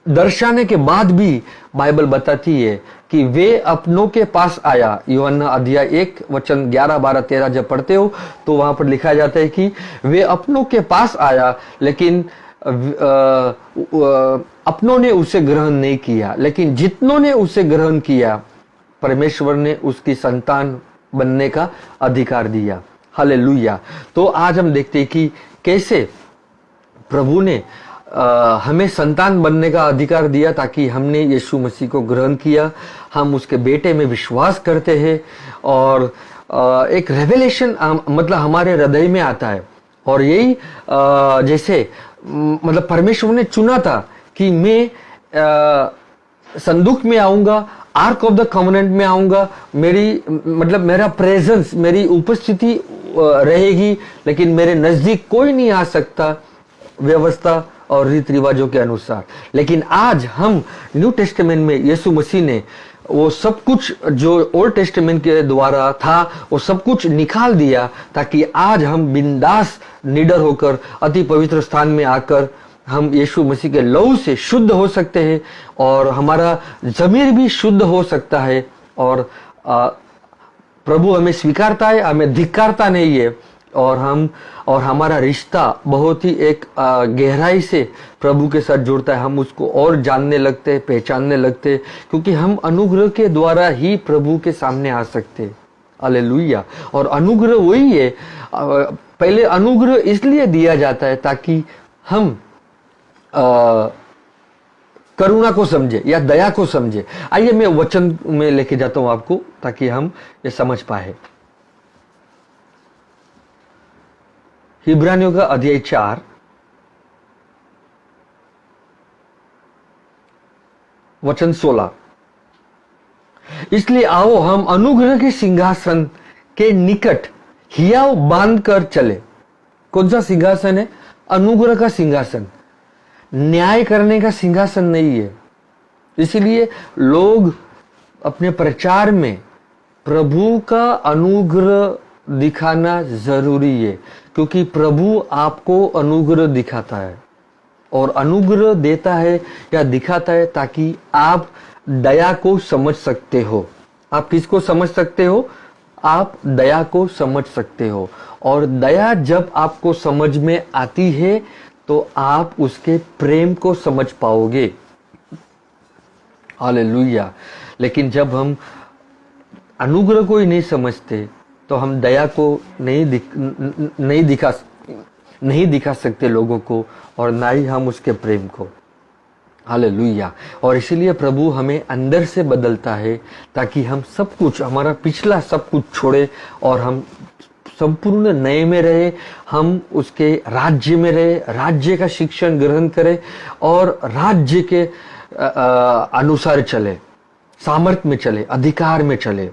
दर्शाने के बाद भी बाइबल बताती है कि वे अपनों के पास आया। यूहन्ना अध्याय 1 वचन 11, 12, 13 जब पढ़ते हो तो वहां पर लिखा जाता है कि वे अपनों के पास आया, लेकिन अपनों ने उसे ग्रहण नहीं किया, लेकिन जितनों ने उसे ग्रहण किया परमेश्वर ने उसकी संतान बनने का अधिकार दिया। हालेलुया। तो आज हम देखते हैं कि कैसे प्रभु ने हमें संतान बनने का अधिकार दिया ताकि हमने यीशु मसीह को ग्रहण किया, हम उसके बेटे में विश्वास करते हैं और एक रेवलेशन मतलब हमारे हृदय में आता है। और यही जैसे मतलब परमेश्वर ने चुना था कि मैं संदूक में आऊंगा, आर्क ऑफ द कॉवेनेंट में आऊंगा, मेरी मतलब मेरा प्रेजेंस, मेरी उपस्थिति रहेगी, लेकिन मेरे नजदीक कोई नहीं आ सकता व्यवस्था और रीति रिवाजों के अनुसार। लेकिन आज हम न्यू टेस्टामेंट में यीशु मसीह ने वो सब कुछ जो ओल्ड टेस्टामेंट के द्वारा था वो सब कुछ निकाल दिया, ताकि आज हम बिंदास निडर होकर अति पवित्र स्थान में आकर हम यीशु मसीह के लहू से शुद्ध हो सकते हैं और हमारा ज़मीर भी शुद्ध हो सकता है। और प्रभु हमें स्वीकारता है, हमें धिक्कारता नहीं है। और हमारा रिश्ता बहुत ही एक गहराई से प्रभु के साथ जुड़ता है। हम उसको और जानने लगते हैं, पहचानने लगते हैं, क्योंकि हम अनुग्रह के द्वारा ही प्रभु के सामने आ सकते हैं। हालेलुया। और अनुग्रह वही है, पहले अनुग्रह इसलिए दिया जाता है ताकि हम करुणा को समझे या दया को समझे। आइए मैं वचन में लेके जाता हूं आपको ताकि हम ये समझ पाए। इब्रानियों का अध्याय 4 वचन 16। इसलिए आओ हम अनुग्रह के सिंहासन के निकट हियाव बांध कर चले। कौन सा सिंहासन है? अनुग्रह का सिंहासन, न्याय करने का सिंहासन नहीं है। इसलिए लोग अपने प्रचार में प्रभु का अनुग्रह दिखाना जरूरी है, क्योंकि प्रभु आपको अनुग्रह दिखाता है और अनुग्रह देता है या दिखाता है ताकि आप दया को समझ सकते हो। आप किसको समझ सकते हो? आप दया को समझ सकते हो। और दया जब आपको समझ में आती है तो आप उसके प्रेम को समझ पाओगे। हालेलुया। लेकिन जब हम अनुग्रह को ही नहीं समझते तो हम दया को नहीं दिखा सकते लोगों को, और ना ही हम उसके प्रेम को। हालेलुया। और इसीलिए प्रभु हमें अंदर से बदलता है ताकि हम सब कुछ, हमारा पिछला सब कुछ छोड़े और हम संपूर्ण नए में रहे, हम उसके राज्य में रहे, राज्य का शिक्षण ग्रहण करें और राज्य के अनुसार चले, सामर्थ्य में चले, अधिकार में चले।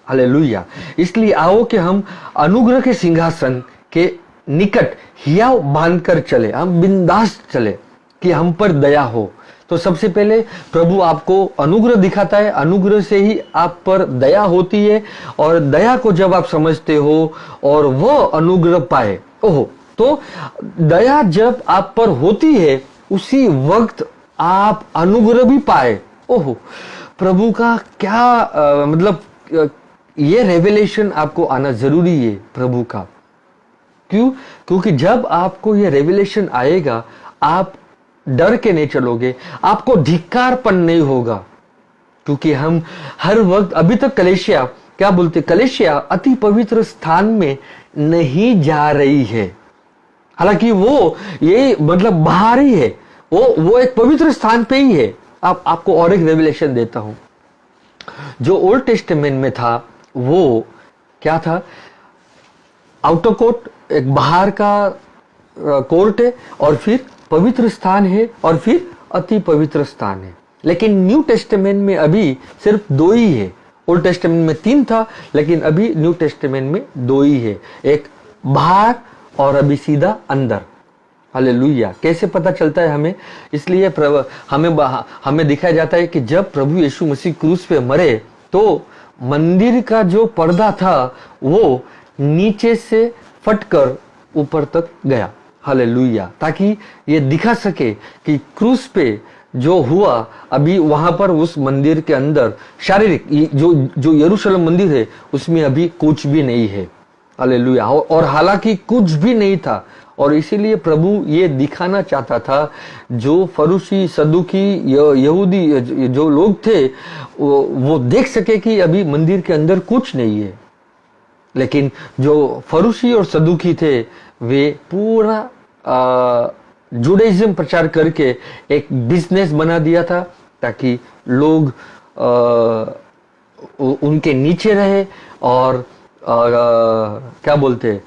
हालेलुया। इसलिए आओ कि हम अनुग्रह के सिंहासन के निकट हियाव बांधकर चले, हम बिंदास चले कि हम पर दया हो। तो सबसे पहले प्रभु आपको अनुग्रह दिखाता है, अनुग्रह से ही आप पर दया होती है, और दया को जब आप समझते हो और वो अनुग्रह पाए, ओहो, तो दया जब आप पर होती है उसी वक्त आप अनुग्रह भी पाए। ओहो, प्रभु का क्या मतलब ये रेवलेशन आपको आना जरूरी है प्रभु का। क्यों? क्योंकि जब आपको ये रेवलेशन आएगा आप डर के नहीं चलोगे, आपको धिक्कारपन नहीं होगा। क्योंकि हम हर वक्त, अभी तक कलीसिया क्या बोलते, कलीसिया अति पवित्र स्थान में नहीं जा रही है। हालांकि वो ये मतलब बाहर ही है, वो एक पवित्र स्थान पे ही है। आपको और एक रेवलेशन देता हूं। जो ओल्ड टेस्टामेंट में था वो क्या था? आउटर कोर्ट, एक बाहर का कोर्ट है, और फिर पवित्र स्थान है, और फिर अति पवित्र स्थान है। लेकिन न्यू टेस्टामेंट में अभी सिर्फ दो ही है। ओल्ड टेस्टामेंट में 3 था, लेकिन अभी न्यू टेस्टामेंट में 2 ही है, एक बाहर और अभी सीधा अंदर। हालेलुया। कैसे पता चलता है हमें? इसलिए हमें दिखाया जाता है कि जब प्रभु यीशु मसीह क्रूस पे मरे तो मंदिर का जो पर्दा था वो नीचे से फटकर ऊपर तक गया। हालेलुया। ताकि ये दिखा सके कि क्रूस पे जो हुआ अभी वहां पर उस मंदिर के अंदर शारीरिक जो यरूशलेम मंदिर है उसमें अभी कुछ भी नहीं है। हालेलुया। और हालांकि कुछ भी नहीं था, और इसीलिए प्रभु ये दिखाना चाहता था, जो फरूसी सदुकी यहूदी जो लोग थे वो देख सके कि अभी मंदिर के अंदर कुछ नहीं है। लेकिन जो फरूसी और सदुकी थे वे पूरा जुडाइज्म प्रचार करके एक बिजनेस बना दिया था, ताकि लोग उनके नीचे रहे और क्या बोलते हैं,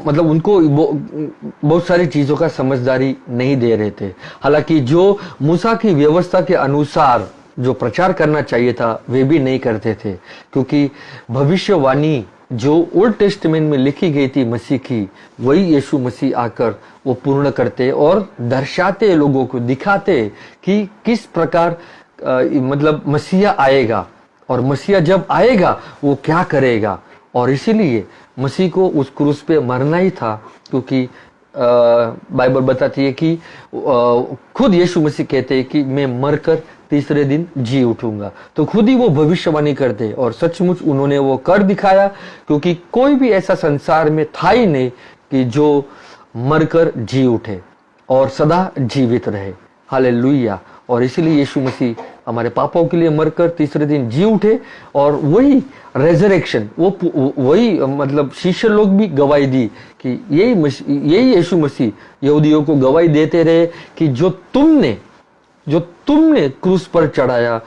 मतलब उनको बहुत सारी चीजों का समझदारी नहीं दे रहे थे। हालांकि जो मूसा की व्यवस्था के अनुसार जो प्रचार करना चाहिए था वे भी नहीं करते थे, क्योंकि भविष्यवाणी जो ओल्ड टेस्टमेंट में लिखी गई थी मसीह की, वही यीशु मसीह आकर वो पूर्ण करते और दर्शाते, लोगों को दिखाते कि किस प्रकार मतलब मसीहा आएगा और मसीहा जब आएगा वो क्या करेगा। और इसीलिए मसीह को उस क्रूस पे मरना ही था, क्योंकि बाइबल बताती है कि खुद यीशु मसीह कहते हैं कि मैं मरकर तीसरे दिन जी उठूंगा। तो खुद ही वो भविष्यवाणी करते और सचमुच उन्होंने वो कर दिखाया, क्योंकि कोई भी ऐसा संसार में था ही नहीं कि जो मरकर जी उठे और सदा जीवित रहे। हालेलुया। और इसीलिए यीशु मसीह हमारे पापों के लिए मरकर तीसरे दिन जी उठे, और वही रेजरेक्शन, वही मतलब शिष्य लोग भी गवाही दी कि यही यीशु मसीह यहूदियों को गवाही देते रहे कि जो तुमने क्रूस पर चढ़ाया,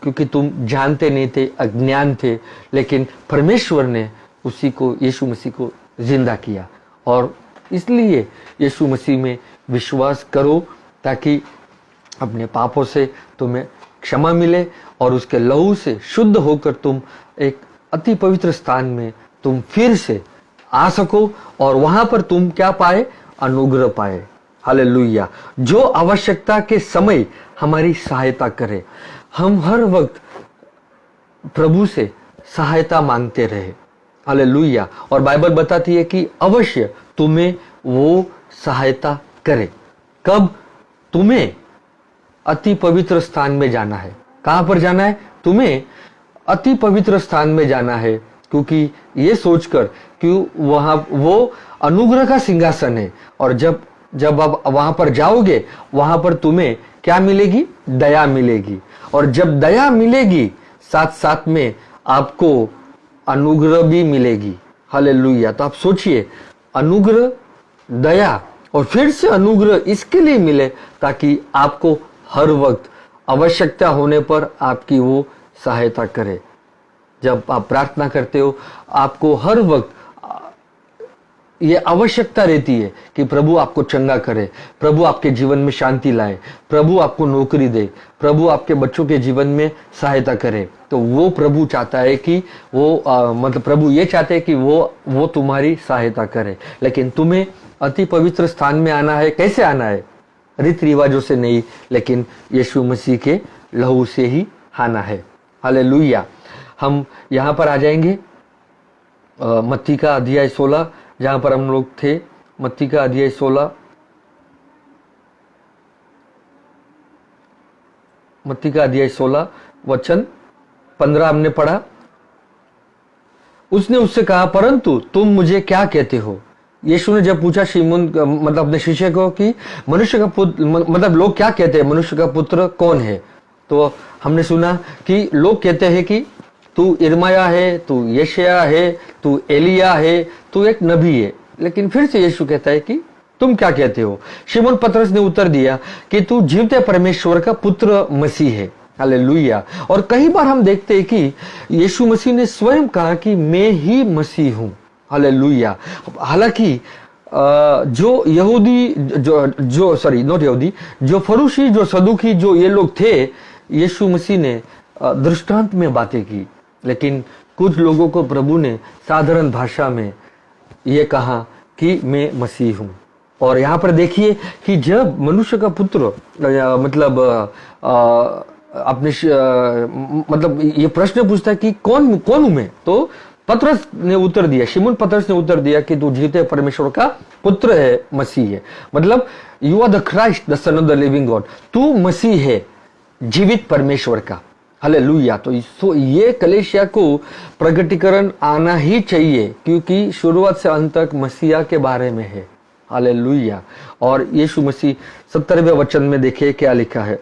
क्योंकि तुम जानते नहीं थे, अज्ञान थे, लेकिन परमेश्वर ने उसी को, यीशु मसीह को जिंदा किया। और इसलिए यीशु मसीह में विश्वास करो, ताकि अपने पापों से तुम्हें क्षमा मिले और उसके लहू से शुद्ध होकर तुम एक अति पवित्र स्थान में तुम फिर से आ सको, और वहां पर तुम क्या पाए? अनुग्रह पाए। हालेलुया। जो आवश्यकता के समय हमारी सहायता करे। हम हर वक्त प्रभु से सहायता मांगते रहे। हालेलुया। और बाइबल बताती है कि अवश्य तुम्हें वो सहायता करे। कब? तुम्हें अति पवित्र स्थान में जाना है। कहां पर जाना है? तुम्हें अति पवित्र स्थान में जाना है, क्योंकि ये सोचकर कि वहां वो अनुग्रह का सिंहासन है, और जब आप वहां पर जाओगे, वहां पर तुम्हें क्या मिलेगी? दया मिलेगी। और जब दया मिलेगी, साथ साथ में आपको अनुग्रह भी मिलेगी। हालेलुया। तो आप सोचिए, अनुग्रह, दया और फिर से अनुग्रह इसके लिए मिले ताकि आपको हर वक्त आवश्यकता होने पर आपकी वो सहायता करे। जब आप प्रार्थना करते हो, आपको हर वक्त ये आवश्यकता रहती है कि प्रभु आपको चंगा करे, प्रभु आपके जीवन में शांति लाए, प्रभु आपको नौकरी दे, प्रभु आपके बच्चों के जीवन में सहायता करे। तो वो प्रभु चाहता है कि मतलब प्रभु ये चाहते हैं कि वो तुम्हारी सहायता करे। लेकिन तुम्हें अति पवित्र स्थान में आना है। कैसे आना है? रीति रिवाजों से नहीं, लेकिन यीशु मसीह के लहू से ही आना है। हालेलुया। हम यहाँ पर आ जाएंगे मत्ती का अध्याय 16, जहां पर हम लोग थे। मत्ती का अध्याय 16, मत्ती का अध्याय 16 वचन 15 हमने पढ़ा। उसने उससे कहा, परंतु तुम मुझे क्या कहते हो? यीशु ने जब पूछा शिमोन मतलब अपने शिष्य को कि मनुष्य का पुत्र मतलब लोग क्या कहते हैं, मनुष्य का पुत्र कौन है? तो हमने सुना कि लोग कहते हैं कि तू इर्माया है, तू यशायाह है, तू एलिया है, तू एक नबी है। लेकिन फिर से यीशु कहता है कि तुम क्या कहते हो? शिमोन पतरस ने उत्तर दिया कि तू जीवते परमेश्वर का पुत्र मसीह है। हालेलुया। और कई बार हम देखते हैं कि यीशु मसीह ने स्वयं कहा कि मैं ही मसीह हूं। हालेलुया। हालांकि जो यहूदी जो फरूसी, जो सदूकी, जो ये लोग थे, यीशु मसीह ने दृष्टांत में बातें की, लेकिन कुछ लोगों को प्रभु ने साधारण भाषा में ये कहा कि मैं मसीह हूं। और यहाँ पर देखिए कि जब मनुष्य का पुत्र मतलब अपने मतलब ये प्रश्न पूछता है कि कौन हूं मैं? तो पतरस ने उत्तर दिया, शिमोन पतरस ने उत्तर दिया कि तू जीवते परमेश्वर का पुत्र है, मसीह है। मतलब you are the Christ, the son of the living God. तू मसीह है, जीवित परमेश्वर का। हालेलुया। तो ये कलीसिया को प्रकटीकरण आना ही चाहिए, क्योंकि शुरुआत से अंत तक मसीहा के बारे में है। हालेलुया। और यीशु मसीह 70वें वचन में देखिए क्या लिखा है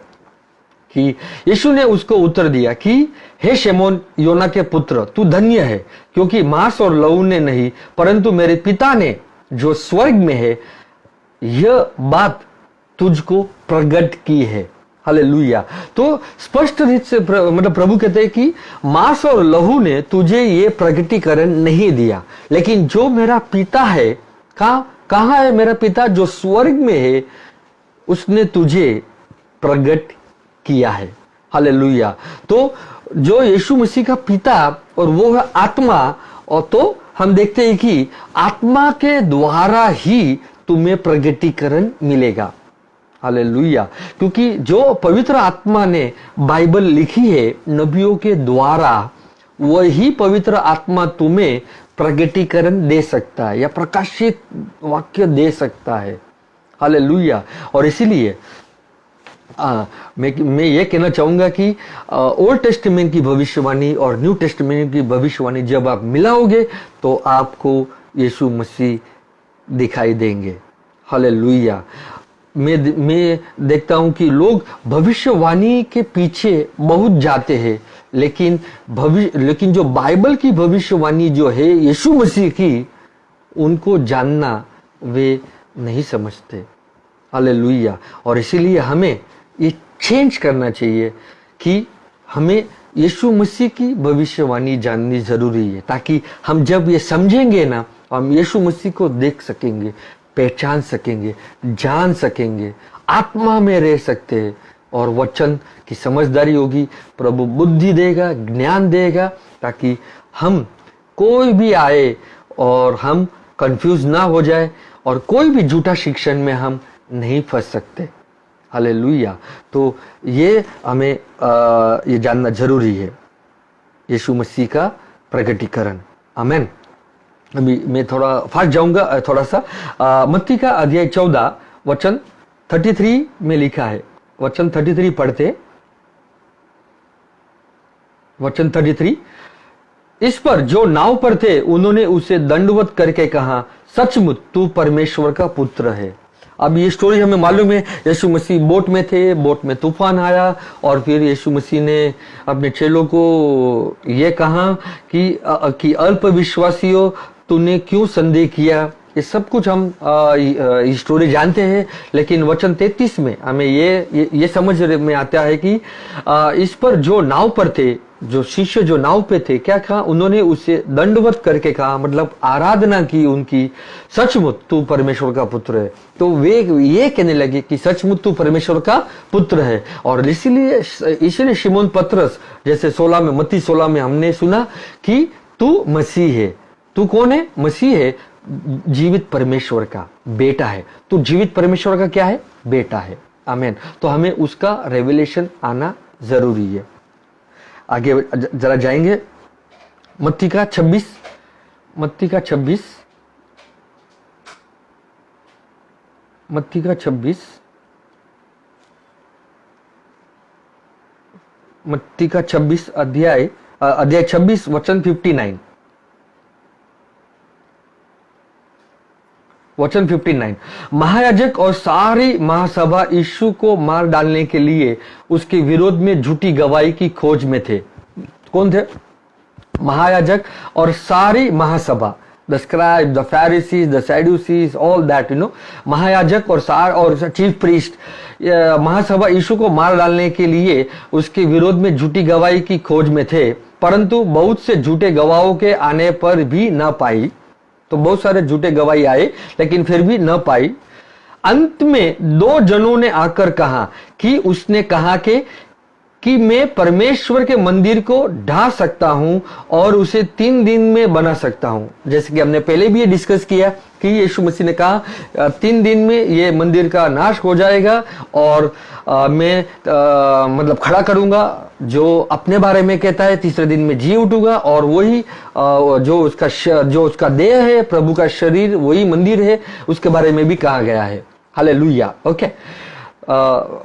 कि यीशु ने उसको उत्तर दिया कि हे शिमोन योना के पुत्र, तू धन्य है, क्योंकि मांस और लहू ने नहीं, परंतु मेरे पिता ने जो स्वर्ग में है, यह बात तुझको प्रकट की है। हालेलुया। तो स्पष्ट रूप से मतलब प्रभु कहते हैं कि मांस और लहू ने तुझे ये प्रकटीकरण नहीं दिया, लेकिन जो मेरा पिता है, कहाँ है मेरा पिता जो स्वर्ग में है, उसने तुझे प्रकट किया है। हालेलुया। तो जो यीशु मसीह का पिता और वो है आत्मा, और तो हम देखते हैं कि आत्मा के द्वारा ही तुम्हें प्रकटीकरण मिलेगा। हालेलुया। क्योंकि जो पवित्र आत्मा ने बाइबल लिखी है नबियों के द्वारा, वही पवित्र आत्मा तुम्हें प्रकटीकरण दे सकता है या प्रकाशित वाक्य दे सकता है। हालेलुया। और इसीलिए मैं ये कहना चाहूंगा कि ओल्ड टेस्टमेंट की भविष्यवाणी और न्यू टेस्टमेंट की भविष्यवाणी जब आप मिलाओगे तो आपको यीशु मसीह दिखाई देंगे। हालेलुया। मैं देखता हूं कि लोग भविष्यवाणी के पीछे बहुत जाते हैं, लेकिन जो बाइबल की भविष्यवाणी जो है यीशु मसीह की, उनको जानना वे नहीं समझते। हालेलुया। और इसीलिए हमें ये चेंज करना चाहिए कि हमें यीशु मसीह की भविष्यवाणी जाननी जरूरी है, ताकि हम जब ये समझेंगे ना, हम यीशु मसीह को देख सकेंगे, पहचान सकेंगे, जान सकेंगे, आत्मा में रह सकते हैं और वचन की समझदारी होगी। प्रभु बुद्धि देगा, ज्ञान देगा, ताकि हम कोई भी आए और हम कंफ्यूज ना हो जाए और कोई भी झूठा शिक्षण में हम नहीं फंस सकते। हालेलुया। तो ये हमें ये जानना जरूरी है, यीशु मसीह का प्रकटीकरण। आमेन। अभी मैं थोड़ा फास्ट जाऊंगा थोड़ा सा। मत्ती का अध्याय 14 वचन 33 में लिखा है। वचन 33 पढ़ते। वचन 33, इस पर जो नाव पर थे उन्होंने उसे दंडवत करके कहा, सचमुच तू परमेश्वर का पुत्र है। अब ये स्टोरी हमें मालूम है, यीशु मसीह बोट में थे, बोट में तूफान आया और फिर यीशु मसीह ने अपने चेलों को ये कहा कि अल्प विश्वासियों, तूने क्यों संदेह किया। ये सब कुछ हम ये स्टोरी जानते हैं, लेकिन वचन 33 में हमें ये समझ में आता है कि इस पर जो नाव पर थे, जो शिष्य जो नाव पे थे, क्या कहा, उन्होंने उसे दंडवत करके कहा, मतलब आराधना की उनकी, सचमुच तू परमेश्वर का पुत्र है। तो वे ये कहने लगे कि सचमुच तू परमेश्वर का पुत्र है। और इसीलिए शिमोन पतरस, जैसे 16 में, मत्ती 16 में हमने सुना कि तू मसीह है। तू कौन है? मसीह है, जीवित परमेश्वर का बेटा है। तू जीवित परमेश्वर का क्या है? बेटा है। आमीन। तो हमें उसका रेवलेशन आना जरूरी है। आगे जरा जाएंगे। मत्ती का 26 मत्ती का 26 अध्याय 26 वचन 59। वचन 59, महायाजक और सारी महासभा यीशु को मार डालने के लिए उसके विरोध में झूठी गवाही की खोज में थे। कौन थे? महायाजक और सारी महासभा, the scribe, the Pharisees, the Sadducees, all that महायाजक और चीफ प्रीस्ट, महासभा यीशु को मार डालने के लिए उसके विरोध में झूठी गवाही की खोज में थे, परंतु बहुत से झूठे गवाहों के आने पर भी न पाई। तो बहुत सारे झूठे गवाही आए, लेकिन फिर भी न पाई। अंत में 2 जनों ने आकर कहा कि उसने कहा कि मैं परमेश्वर के मंदिर को ढा सकता हूं और उसे 3 दिन में बना सकता हूं। जैसे कि हमने पहले भी ये डिस्कस किया कि यीशु मसीह ने कहा 3 दिन में ये मंदिर का नाश हो जाएगा और मैं मतलब खड़ा करूंगा, जो अपने बारे में कहता है 3रे दिन में जी उठूंगा, और वही जो उसका देह है, प्रभु का शरीर, वही मंदिर है, उसके बारे में भी कहा गया है। हालेलुया। ओके,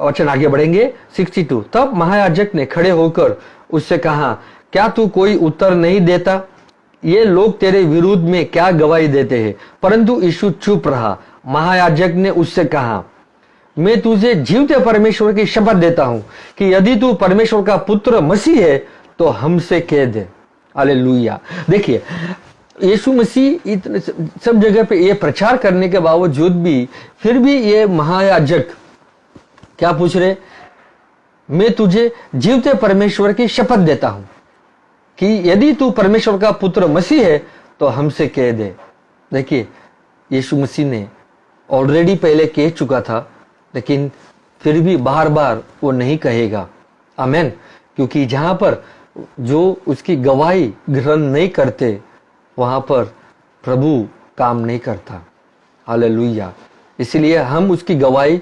वचन आगे बढ़ेंगे। 62, तब महायाजक ने खड़े होकर उससे कहा, क्या तू कोई उत्तर नहीं देता? ये लोग तेरे विरुद्ध में क्या गवाही देते हैं? परंतु यीशु चुप रहा। महायाजक ने उससे कहा, मैं तुझे जीवते परमेश्वर की शपथ देता हूं कि यदि तू परमेश्वर का पुत्र मसीह है तो हमसे कह दे। हालेलुया। देखिए, यीशु मसीह इतने सब जगह पे ये प्रचार करने के बावजूद भी फिर भी ये महायाजक क्या पूछ रहे? मैं तुझे जीवते परमेश्वर की शपथ देता हूं कि यदि तू परमेश्वर का पुत्र मसीह है तो हमसे कह दे। देखिए, यीशु मसीह ने ऑलरेडी पहले कह चुका था, लेकिन फिर भी बार बार वो नहीं कहेगा। आमेन। क्योंकि जहां पर जो उसकी गवाही ग्रहण नहीं करते, वहां पर प्रभु काम नहीं करता। हालेलुया। इसलिए हम उसकी गवाही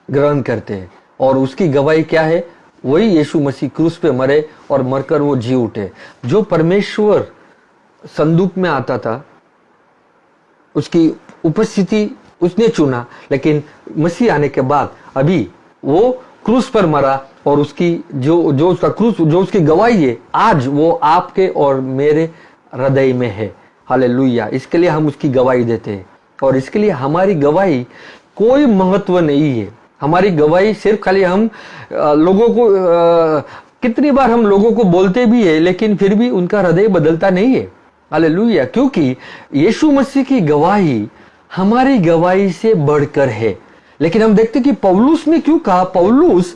ग्रहण करते हैं, और उसकी गवाही क्या है? वही यीशु मसीह क्रूस पे मरे और मरकर वो जी उठे। जो परमेश्वर संदूक में आता था, उसकी उपस्थिति उसने चुना, लेकिन मसीह आने के बाद अभी वो क्रूस पर मरा, और उसकी जो उसका क्रूस, जो उसकी गवाही है, आज वो आपके और मेरे हृदय में है। हालेलुया। इसके लिए हम उसकी गवाही देते हैं, और इसके लिए हमारी गवाही कोई महत्व नहीं है। हमारी गवाही सिर्फ खाली हम लोगों को कितनी बार हम लोगों को बोलते भी है, लेकिन फिर भी उनका हृदय बदलता नहीं है। हालेलुया। क्योंकि यीशु मसीह की गवाही हमारी गवाही से बढ़कर है। लेकिन हम देखते कि पौलुस ने क्यों कहा? पौलुस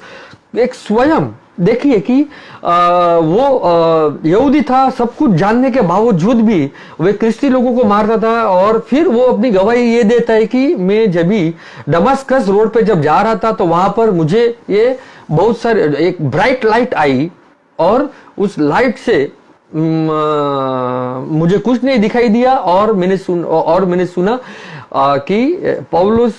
एक स्वयं, देखिए कि वो यहूदी था, सब कुछ जानने के बावजूद भी वे क्रिस्ती लोगों को मारता था, और फिर वो अपनी गवाही ये देता है कि मैं जब भी दमस्कस रोड पे जब जा रहा था, तो वहां पर मुझे ये बहुत सारे एक ब्राइट लाइट आई, और उस लाइट से मुझे कुछ नहीं दिखाई दिया, और मैंने सुना कि पॉल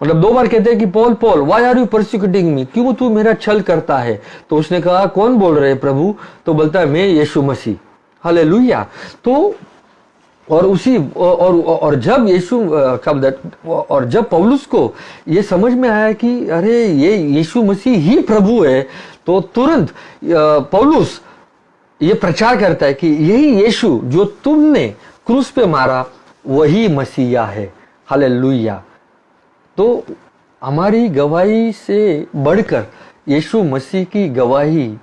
मतलब 2 बार कहते हैं कि पॉल व्हाई आर यू परसिक्यूटिंग मी, क्यों तू मेरा छल करता है? तो उसने कहा, कौन बोल रहे प्रभु? तो बोलता है, मैं यीशु मसीह। हालेलुया। तो और जब पौलुस को ये समझ में आया कि अरे ये यीशु मसीह ही प्रभु है, तो तुरंत पौलुस ये प्रचार करता है कि यही यीशु जो तुमने क्रूस पे मारा, वही मसीहा है। हालेलुया। तो हमारी गवाही से बढ़कर यीशु मसीह की गवाही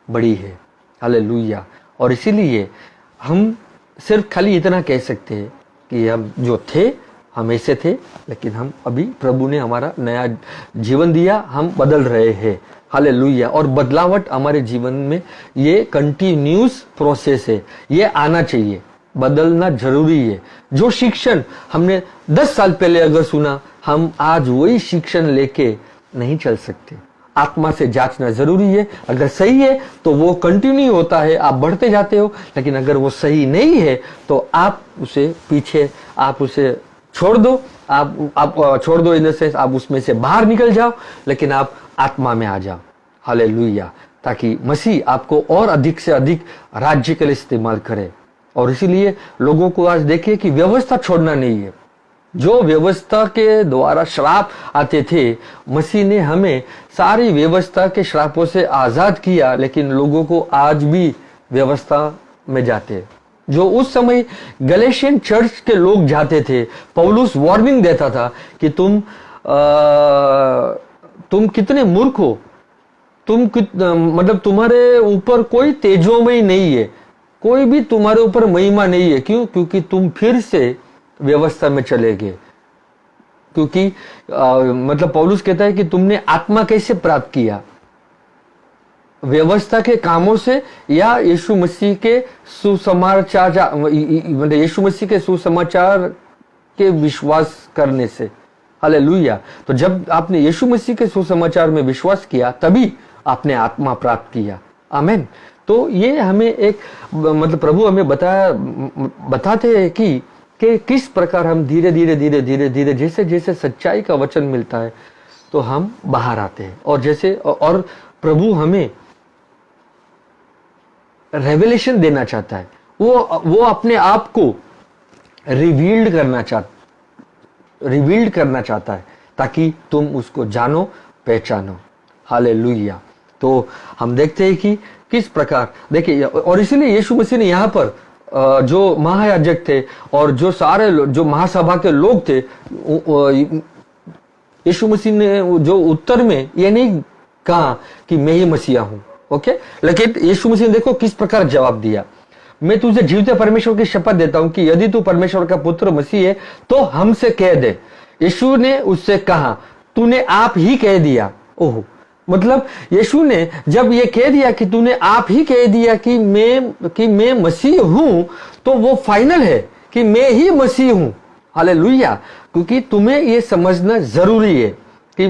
बड़ी है। हालेलुया। और इसीलिए हम सिर्फ खाली इतना कह सकते हैं कि हम जो थे, हम ऐसे थे, लेकिन हम अभी प्रभु ने हमारा नया जीवन दिया, हम बदल रहे हैं। हालेलुया। और बदलावट हमारे जीवन में ये कंटिन्यूस प्रोसेस है, ये आना चाहिए, बदलना जरूरी है। जो शिक्षण हमने 10 साल पहले अगर सुना, हम आज वही शिक्षण लेके नहीं चल सकते। आत्मा से जांचना जरूरी है। अगर सही है तो वो कंटिन्यू होता है, आप बढ़ते जाते हो। लेकिन अगर वो सही नहीं है तो आप उसे छोड़ दो। आप छोड़ दो, इन से आप उसमें से बाहर निकल जाओ, लेकिन आप आत्मा में आ जाओ। हालेलुया। ताकि मसीह आपको और अधिक से अधिक राज्य के लिए इस्तेमाल करे। और इसीलिए लोगों को आज देखिए कि व्यवस्था छोड़ना नहीं है। जो व्यवस्था के द्वारा श्राप आते थे, मसीह ने हमें सारी व्यवस्था के श्रापों से आजाद किया, लेकिन लोगों को आज भी व्यवस्था में जाते। जो उस समय गलेशियन चर्च के लोग जाते थे, पौलुस वार्निंग देता था कि तुम कितने मूर्ख हो, मतलब तुम्हारे ऊपर कोई तेजोमय नहीं है, कोई भी तुम्हारे ऊपर महिमा नहीं है। क्यों? क्योंकि तुम फिर से व्यवस्था में चले गए। क्योंकि मतलब पौलुस कहता है कि तुमने आत्मा कैसे प्राप्त किया? व्यवस्था के कामों से या यीशु मसीह के सुसमाचार, मतलब यीशु मसीह के सुसमाचार के विश्वास करने से। हालेलुया। तो जब आपने यीशु मसीह के सुसमाचार में विश्वास किया, तभी आपने आत्मा प्राप्त किया। आमीन। तो ये हमें एक मतलब प्रभु हमें बताते हैं कि किस प्रकार हम धीरे धीरे जैसे जैसे सच्चाई का वचन मिलता है तो हम बाहर आते हैं। और प्रभु हमें रेवलेशन देना चाहता है। वो अपने आप को रिवील्ड करना चाहता है, ताकि तुम उसको जानो, पहचानो। हालेलुया। तो हम देखते हैं कि किस प्रकार, देखिए, और इसीलिए यीशु मसीह ने यहाँ पर जो महायाजक थे और जो सारे जो महासभा के लोग थे, यीशु मसीह ने जो उत्तर में ये नहीं कहा कि मैं ही मसीहा हूं, ओके, लेकिन यीशु मसीह ने देखो किस प्रकार जवाब दिया। मैं तुझे जीवते परमेश्वर की शपथ देता हूं कि यदि तू परमेश्वर का पुत्र मसीह है तो हमसे कह दे यीशु ने उससे कहा, तूने आप ही कह दिया। ओह, मतलब यीशु ने जब ये कह दिया कि तूने आप ही कह दिया कि मैं मसीह हूं, तो वो फाइनल है कि मैं ही मसीह हूं। हालेलुया। क्योंकि तुम्हें ये समझना जरूरी है कि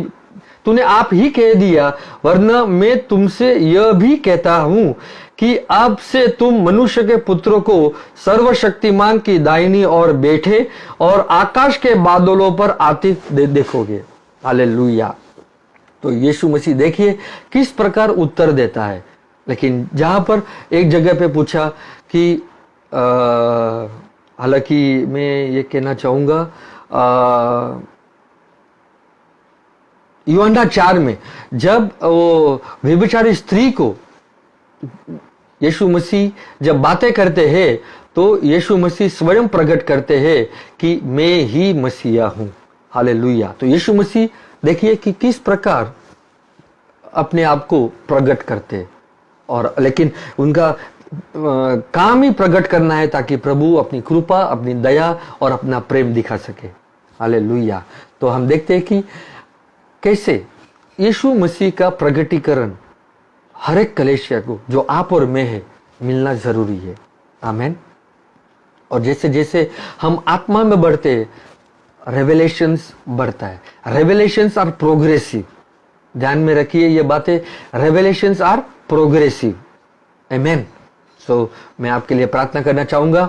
तूने आप ही कह दिया, वरना मैं तुमसे यह भी कहता हूं कि अब से तुम मनुष्य के पुत्र को सर्वशक्तिमान की दाहिनी ओर बैठे और आकाश के बादलों पर आते देखोगे। हालेलुया। तो यीशु मसीह देखिए किस प्रकार उत्तर देता है। लेकिन जहां पर एक जगह पे पूछा कि हालांकि मैं ये कहना चाहूंगा, यूहन्ना 4 में जब वो व्यभिचारी स्त्री को यीशु मसीह जब बातें करते हैं, तो यीशु मसीह स्वयं प्रकट करते हैं कि मैं ही मसीहा हूं। हालेलुया। तो यीशु मसीह देखिए कि किस प्रकार अपने आप को प्रकट करते, और लेकिन उनका काम ही प्रकट करना है ताकि प्रभु अपनी कृपा, अपनी दया और अपना प्रेम दिखा सके। हालेलुया। तो हम देखते हैं कि कैसे यीशु मसीह का प्रकटीकरण हर एक कलीसिया को, जो आप और मैं है, मिलना जरूरी है। आमीन। और जैसे जैसे हम आत्मा में बढ़ते हैं, रेवलेशंस बढ़ता है। Revelations are progressive. ध्यान में रखिए ये बातें, रेवलेशंस आर प्रोग्रेसिव। आमीन। सो मैं आपके लिए प्रार्थना करना चाहूंगा।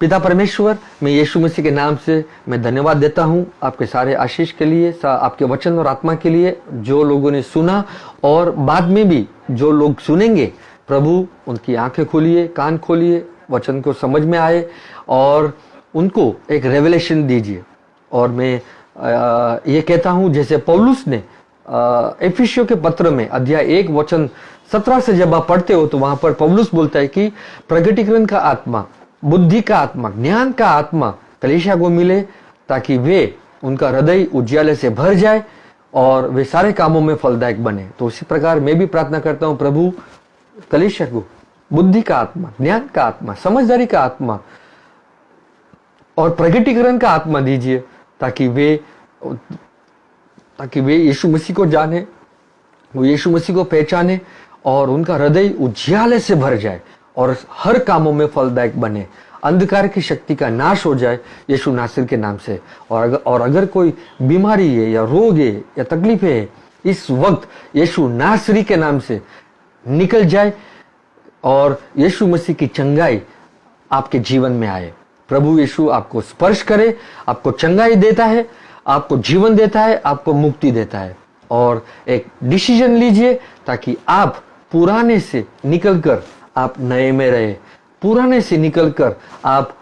पिता परमेश्वर, मैं यीशु मसीह के नाम से मैं धन्यवाद देता हूं आपके सारे आशीष के लिए, आपके वचन और आत्मा के लिए, जो लोगों ने सुना और बाद में भी जो लोग सुनेंगे। प्रभु उनकी आंखें खोलिए, कान खोलिए, वचन को समझ में आए और उनको एक रेवलेशन दीजिए। और मैं ये कहता हूं जैसे पौलुस ने एफिसियों के पत्र में अध्याय 1 वचन 17 से जब आप पढ़ते हो, तो वहां पर पौलुस बोलता है कि प्रकटीकरण का आत्मा, बुद्धि का आत्मा, ज्ञान का आत्मा कलीसिया को मिले, ताकि वे, उनका हृदय उज्याले से भर जाए और वे सारे कामों में फलदायक बने। तो उसी प्रकार मैं भी प्रार्थना करता हूं, प्रभु कलीसिया को बुद्धि का आत्मा, ज्ञान का आत्मा, समझदारी का आत्मा और प्रकटीकरण का आत्मा दीजिए, ताकि वे यीशु मसीह को जाने, वो यीशु मसीह को पहचाने और उनका हृदय उज्याले से भर जाए और हर कामों में फलदायक बने। अंधकार की शक्ति का नाश हो जाए यीशु नासरी के नाम से। और अगर कोई बीमारी है या रोग है या तकलीफ है, इस वक्त यीशु नासरी के नाम से निकल जाए और यीशु मसीह की चंगाई आपके जीवन में आए। प्रभु यीशु आपको स्पर्श करे, आपको चंगाई देता है, आपको जीवन देता है, आपको मुक्ति देता है। और एक डिसीजन लीजिए ताकि आप पुराने से निकलकर आप नए में रहे, पुराने से निकलकर आप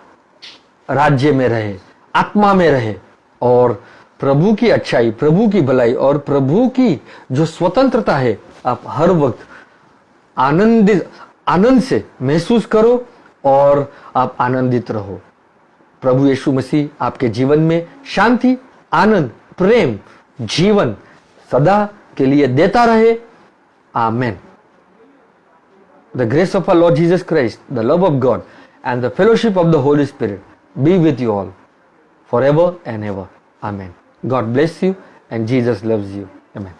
राज्य में रहे, आत्मा में रहे और प्रभु की अच्छाई, प्रभु की भलाई और प्रभु की जो स्वतंत्रता है, आप हर वक्त आनंद से महसूस करो और आप आनंदित रहो। प्रभु यीशु मसीह आपके जीवन में शांति, आनंद, प्रेम, जीवन सदा के लिए देता रहे। आमेन। The grace of our Lord Jesus Christ, the love of God, and the fellowship of the Holy Spirit be with you all forever and ever. Amen. God bless you and Jesus loves you. Amen.